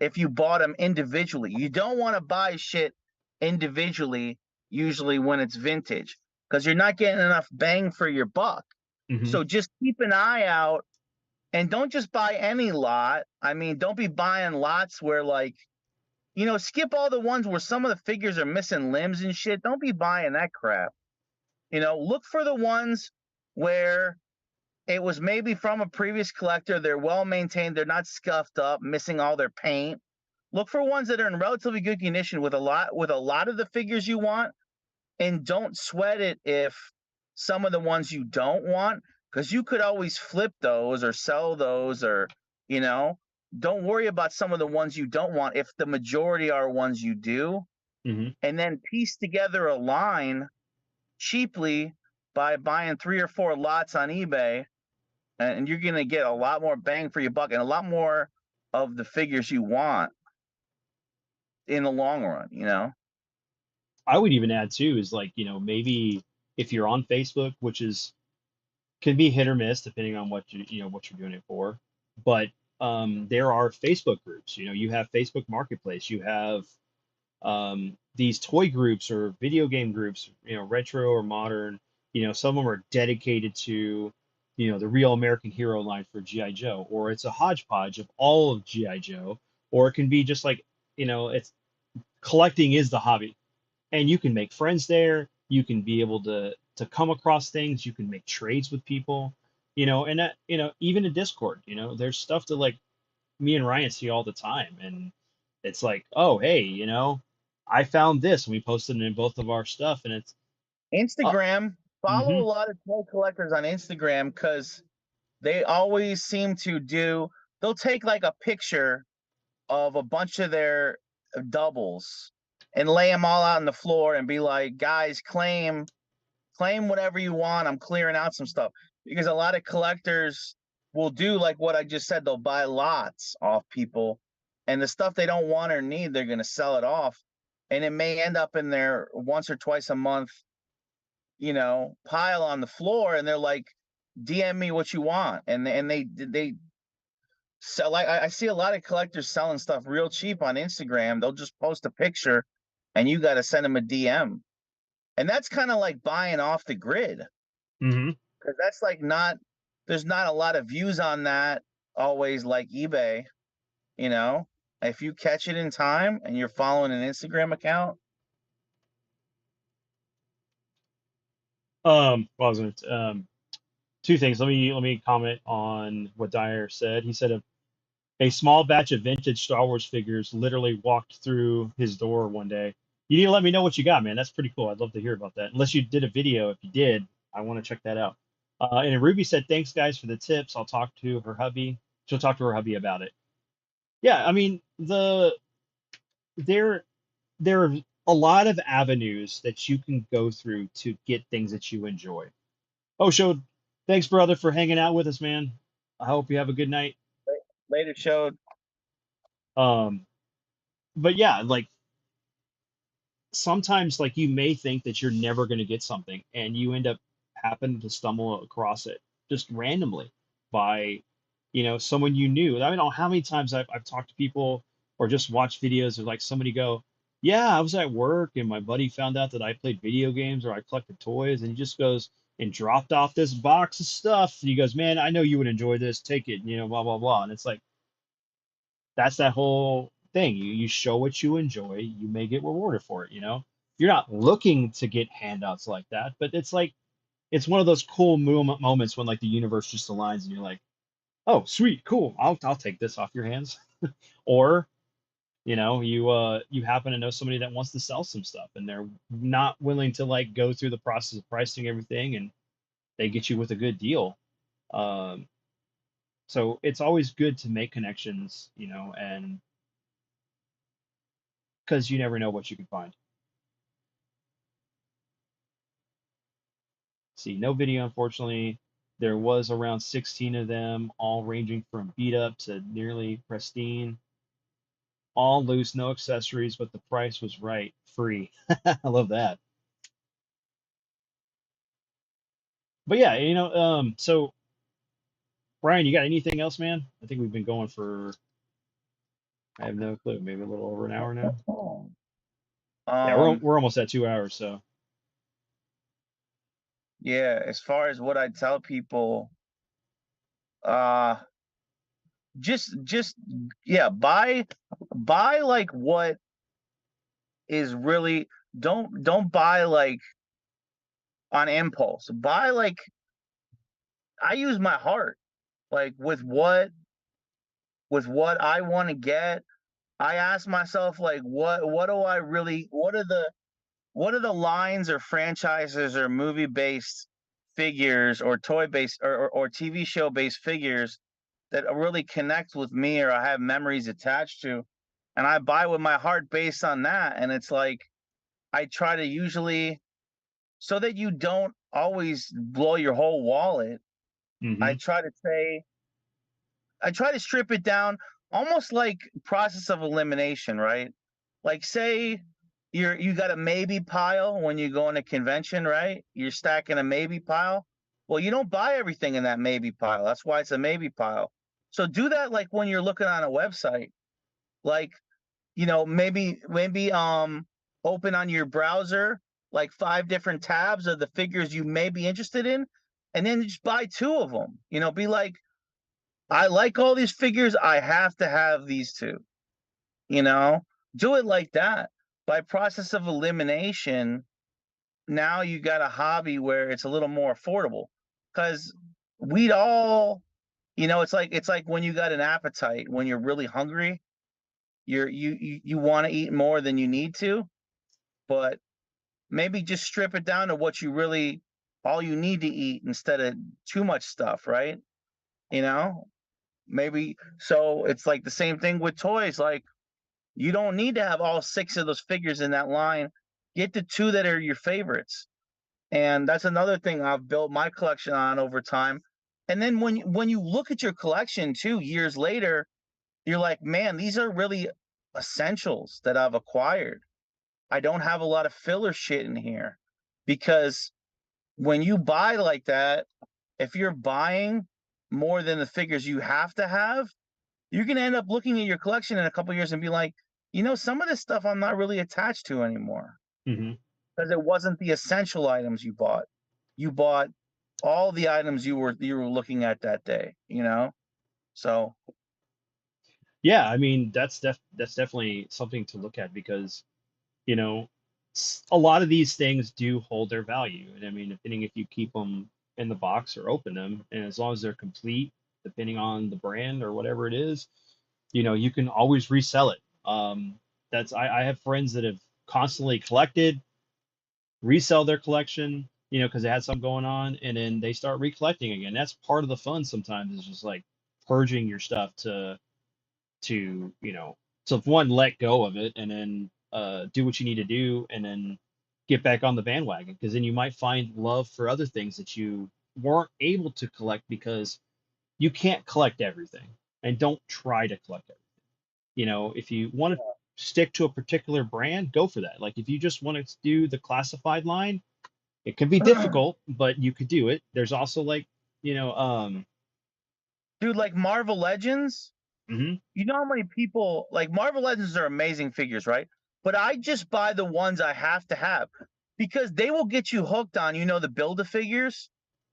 if you bought them individually. You don't want to buy shit individually usually when it's vintage, because you're not getting enough bang for your buck. Hmm. So just keep an eye out, and don't just buy any lot. I mean, don't be buying lots where like, skip all the ones where some of the figures are missing limbs and shit. Don't be buying that crap. Look for the ones where it was maybe from a previous collector. They're well maintained. They're not scuffed up, missing all their paint. Look for ones that are in relatively good condition with a lot of the figures you want, and don't sweat it if some of the ones you don't want, because you could always flip those or sell those, or you know, don't worry about some of the ones you don't want if the majority are ones you do, Hmm. and then piece together a line cheaply by buying 3 or 4 lots on eBay, and you're going to get a lot more bang for your buck and a lot more of the figures you want in the long run. I would even add too is like, maybe if you're on Facebook, which is can be hit or miss depending on what you're doing it for. But there are Facebook groups. You have Facebook Marketplace. You have these toy groups or video game groups. Retro or modern. Some of them are dedicated to the Real American Hero line for GI Joe, or it's a hodgepodge of all of GI Joe, or it can be just like it's collecting is the hobby, and you can make friends there. You can be able to come across things. You can make trades with people, and that even in Discord, there's stuff that like me and Ryan see all the time, and it's like, oh hey, I found this, and we posted it in both of our stuff, and it's uh, Instagram, follow mm-hmm, a lot of toy collectors on Instagram, because they always seem to they'll take like a picture of a bunch of their doubles and lay them all out on the floor and be like, guys, claim whatever you want. I'm clearing out some stuff, because a lot of collectors will do like what I just said. They'll buy lots off people, and the stuff they don't want or need, they're going to sell it off, and it may end up in there once or twice a month pile on the floor, and they're like, DM me what you want, and they sell. Like, I see a lot of collectors selling stuff real cheap on Instagram. They'll just post a picture, and you got to send them a DM, and that's kind of like buying off the grid, Mm-hmm. because that's like not there's not a lot of views on that always, like eBay. You know, if you catch it in time and you're following an Instagram account. Well, I was gonna, two things. Let me comment on what Dyer said. He said a small batch of vintage Star Wars figures literally walked through his door one day. You need to let me know what you got, man. That's pretty cool. I'd love to hear about that. Unless you did a video. If you did, I want to check that out. And then Ruby said, "Thanks, guys, for the tips. I'll talk to her hubby. She'll talk to her hubby about it." Yeah, I mean, there there are a lot of avenues that you can go through to get things that you enjoy. Oh, so thanks, brother, for hanging out with us, man. I hope you have a good night. Later showed. Um, but yeah, like sometimes like you may think that you're never going to get something and you end up happening to stumble across it just randomly by someone you knew. I don't know how many times I've talked to people or just watched videos of like somebody go, yeah, I was at work and my buddy found out that I played video games or I collected toys, and he just goes and dropped off this box of stuff, and he goes, man, I know you would enjoy this, take it, blah blah blah. And it's like that's that whole thing. You show what you enjoy, you may get rewarded for it. You're not looking to get handouts like that, but it's like it's one of those cool moments when like the universe just aligns and you're like, oh, sweet, cool, I'll take this off your hands. Or you happen to know somebody that wants to sell some stuff and they're not willing to like go through the process of pricing everything, and they get you with a good deal. Um, so it's always good to make connections, and because you never know what you can find. See, no video, unfortunately. There was around 16 of them, all ranging from beat up to nearly pristine, all loose, no accessories, but the price was right, free. I love that. But yeah, so Brian, you got anything else, man? I think we've been going for, I have no clue, maybe a little over an hour now. Yeah, we're Um, we're almost at 2 hours, so. yeah, as far as what I tell people, uh, just yeah, buy like what is really don't buy like on impulse. Buy like I use my heart, like with what I want to get. I ask myself like what do I really what are the lines or franchises or movie based figures or toy based or TV show based figures that really connect with me or I have memories attached to, and I buy with my heart based on that. And it's like I try to usually, so that you don't always blow your whole wallet. I Hmm. try to say I try to strip it down, almost like process of elimination, right? Like say you got a maybe pile when you go in a convention, right? You're stacking a maybe pile. Well, you don't buy everything in that maybe pile. That's why it's a maybe pile. So do that like when you're looking on a website. Like, maybe open on your browser like 5 different tabs of the figures you may be interested in, and then just buy 2 of them. Be like, I like all these figures. I have to have these two. You know, do it like that. By process of elimination, now you got a hobby where it's a little more affordable. Because we'd all, it's like when you got an appetite, when you're really hungry, you want to eat more than you need to, but maybe just strip it down to what you really all you need to eat instead of too much stuff, right? You know, maybe so it's like the same thing with toys. Like you don't need to have all 6 of those figures in that line. Get the 2 that are your favorites. And that's another thing I've built my collection on over time. And then when you look at your collection too years later, you're like, man, these are really essentials that I've acquired. I don't have a lot of filler shit in here because when you buy like that, if you're buying more than the figures you have to have, you're gonna end up looking at your collection in a couple years and be like, some of this stuff I'm not really attached to anymore Hmm. because it wasn't the essential items you bought. You bought all the items you were looking at that day. So Yeah, I mean that's definitely something to look at because you know a lot of these things do hold their value, and I mean depending if you keep them in the box or open them, and as long as they're complete, depending on the brand or whatever it is, you can always resell it. That's I have friends that have constantly collected, resell their collection, because they had something going on, and then they start recollecting again. That's part of the fun sometimes, is just like purging your stuff to so if one, let go of it, and then do what you need to do, and then get back on the bandwagon, because then you might find love for other things that you weren't able to collect because you can't collect everything, and don't try to collect everything. If you want to stick to a particular brand, go for that. Like if you just want to do the classified line, it can be difficult, but you could do it. There's also like, you know, um, dude, like Marvel Legends, mhm, you know how many people like Marvel Legends are amazing figures, right? But I just buy the ones I have to have because they will get you hooked on, the Build-A-Figures.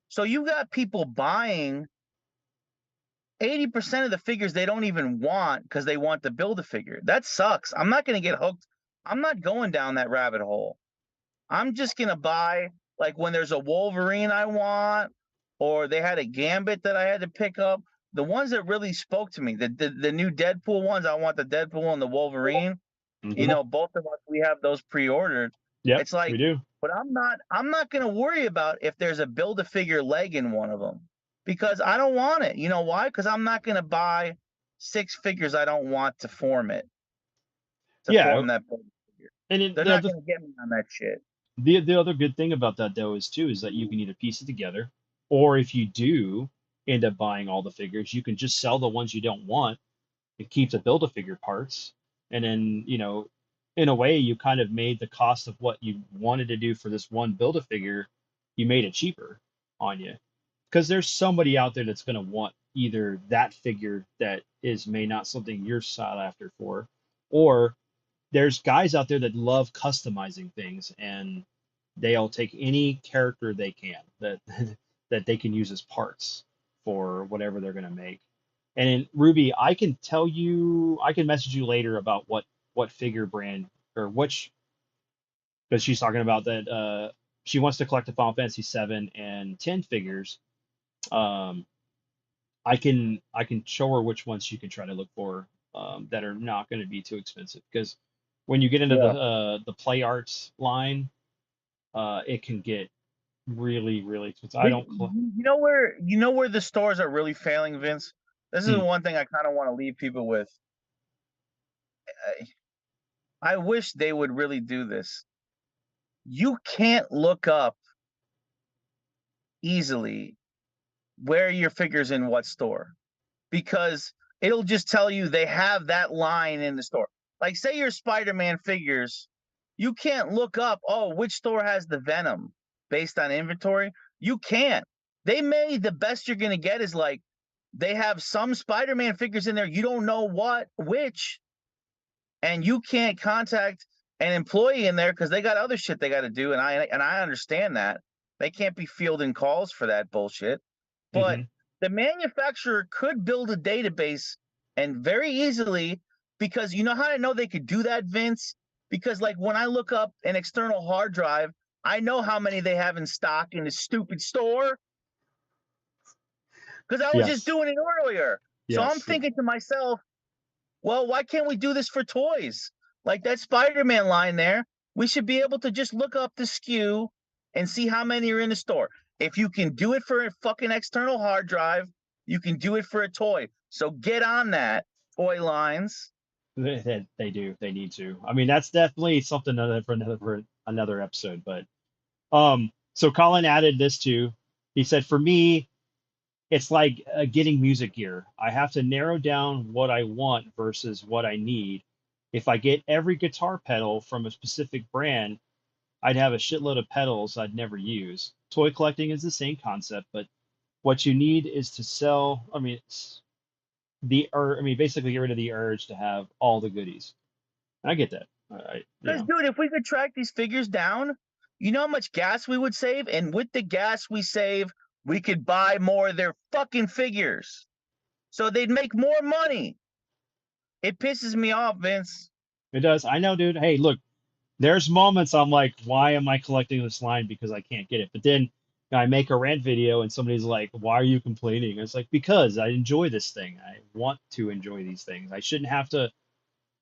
So you got people buying 80% of the figures they don't even want because they want the Build-A-Figure. That sucks. I'm not going to get hooked. I'm not going down that rabbit hole. I'm just going to buy, like, when there's a Wolverine I want, or they had a Gambit that I had to pick up. The ones that really spoke to me, the new Deadpool ones, I want the Deadpool and the Wolverine. mhm. Both of us, we have those pre-ordered. Yep, It's like, we do. but I'm not going to worry about if there's a Build-A-Figure leg in one of them because I don't want it. You know why? Because I'm not going to buy 6 figures I don't want to form it, to Yeah, form that Build-A-Figure. and They're not going to get me on that shit. the other good thing about that though is that you can either piece it together, or if you do end up buying all the figures, you can just sell the ones you don't want and keep the build a figure parts, and then in a way you kind of made the cost of what you wanted to do for this one build a figure, you made it cheaper on you, because there's somebody out there that's going to want either that figure that is may not something you're sought after for, or there's guys out there that love customizing things, and they'll take any character they can that that they can use as parts for whatever they're going to make. And in Ruby, I can message you later about what figure brand or which, because she's talking about that she wants to collect the Final Fantasy 7 and 10 figures. Um, I can show her which ones she can try to look for, that are not going to be too expensive, because when you get into Yeah. the Play Arts line, it can get really really expensive. I But don't you know where the stores are really failing, Vince? This is mm, one thing I kind of want to leave people with. I wish they would really do this. You can't look up easily where your figure's in what store because it'll just tell you they have that line in the store. Like, say your Spider-Man figures, you can't look up, oh, which store has the Venom based on inventory. You can't. The best you're going to get is like, they have some Spider-Man figures in there. You don't know which, and you can't contact an employee in there because they got other shit they got to do. And I understand that they can't be fielding calls for that bullshit. But mhm. the manufacturer could build a database and very easily, because you know how I know they could do that, Vince? Because like when I look up an external hard drive, I know how many they have in stock in the stupid store because I was just Yes, doing it earlier. So I'm yes. thinking to myself, well, why can't we do this for toys? Like that Spider-Man line there, we should be able to just look up the SKU and see how many are in the store. If you can do it for a fucking external hard drive, you can do it for a toy. So get on that, toy lines. They do, they need to. I mean, that's definitely something for another episode. But so Colin added this too. He said, for me, it's like getting music gear. I have to narrow down what I want versus what I need. If I get every guitar pedal from a specific brand, I'd have a shitload of pedals I'd never use. toy collecting is the same concept, but what you need is to sell. I mean, it's basically get rid of the urge to have all the goodies. I get that. Because, dude, if we could track these figures down, you know how much gas we would save? And with the gas we save, we could buy more of their fucking figures. So they'd make more money. It pisses me off, Vince. it does. I know, dude. Hey, look, there's moments I'm like, why am I collecting this line because I can't get it? But then I make a rant video and somebody's like, why are you complaining? It's like, because I enjoy this thing. I want to enjoy these things. I shouldn't have to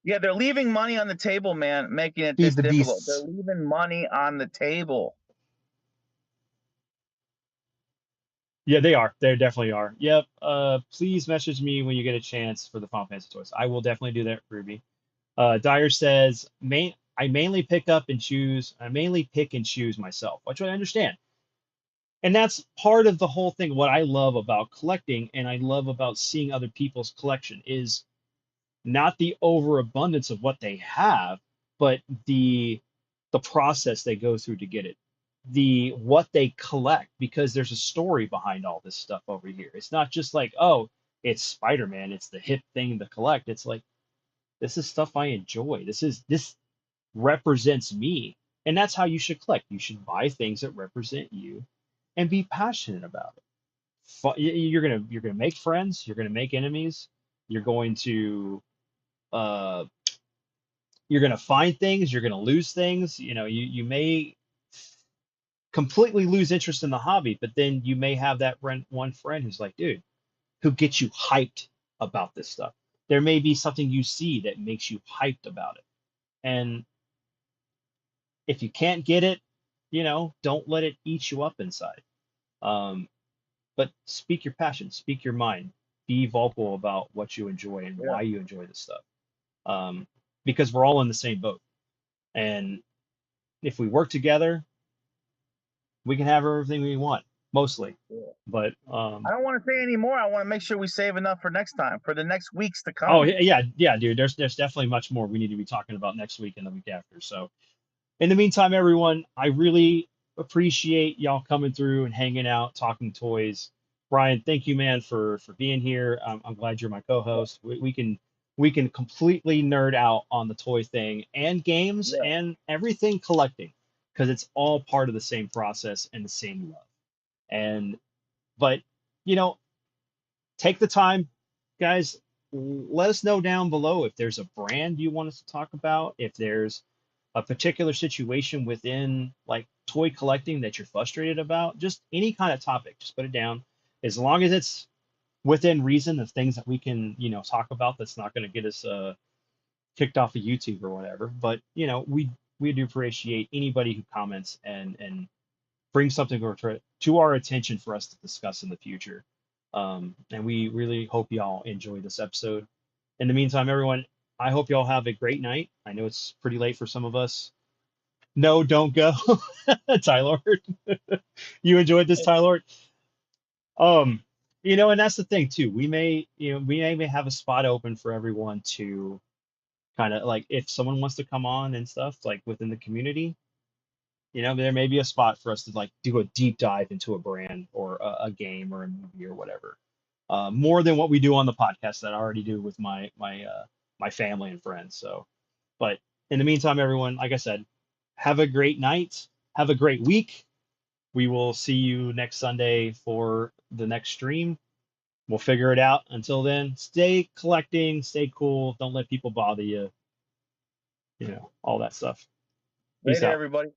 Yeah, they're leaving money on the table, man, making it feed this the difficult. They're beasts. leaving money on the table. Yeah, they are. They definitely are. Yep. Please message me when you get a chance for the Final Fantasy toys. I will definitely do that, Ruby. Dyer says, I mainly pick and choose myself, which I understand. And that's part of the whole thing. What I love about collecting and I love about seeing other people's collection is not the overabundance of what they have, but the process they go through to get it. The what they collect, because there's a story behind all this stuff over here. It's not just like, oh, it's Spider-Man, it's the hip thing to collect. It's like this is stuff I enjoy. This represents me. And that's how you should collect. You should buy things that represent you and be passionate about it. You're gonna make friends, you're gonna make enemies, you're going to uh you're gonna find things, you're gonna lose things. You may completely lose interest in the hobby, but then you may have that one friend who's like, dude, who gets you hyped about this stuff. There may be something you see that makes you hyped about it. And if you can't get it, don't let it eat you up inside. Um, but speak your passion, speak your mind, be vocal about what you enjoy and Yeah. why you enjoy this stuff. Um, because we're all in the same boat. And if we work together, we can have everything we want, mostly. Yeah. But I don't want to say any more. I want to make sure we save enough for next time, for the next weeks to oh come. yeah, dude. There's definitely much more we need to be talking about next week and the week after. So in the meantime, everyone, I really appreciate y'all coming through and hanging out, talking toys. Brian, thank you, man, for being here. I'm glad you're my co-host. We can completely nerd out on the toy thing and games Yeah. and everything collecting because it's all part of the same process and the same love. And but you know, take the time, guys. Let us know down below if there's a brand you want us to talk about, if there's a particular situation within like toy collecting that you're frustrated about, just any kind of topic, just put it down. As long as it's within reason of things that we can, talk about, that's not going to get us kicked off of YouTube or whatever. But we do appreciate anybody who comments and brings something to our attention for us to discuss in the future. And we really hope y'all enjoy this episode. In the meantime, everyone, I hope y'all have a great night. I know it's pretty late for some of us. No, don't go, Tyler. You enjoyed this, Tyler. Um, and that's the thing too. We may have a spot open for everyone to kind of like if someone wants to come on and stuff like within the community. There may be a spot for us to like do a deep dive into a brand or a game or a movie or whatever. More than what we do on the podcast that I already do with my family and friends. So, but in the meantime, everyone, like I said, have a great night. Have a great week. We will see you next Sunday for the next stream. We'll figure it out. Until then, stay collecting, stay cool. Don't let people bother you. All that stuff. Peace Later, out. everybody.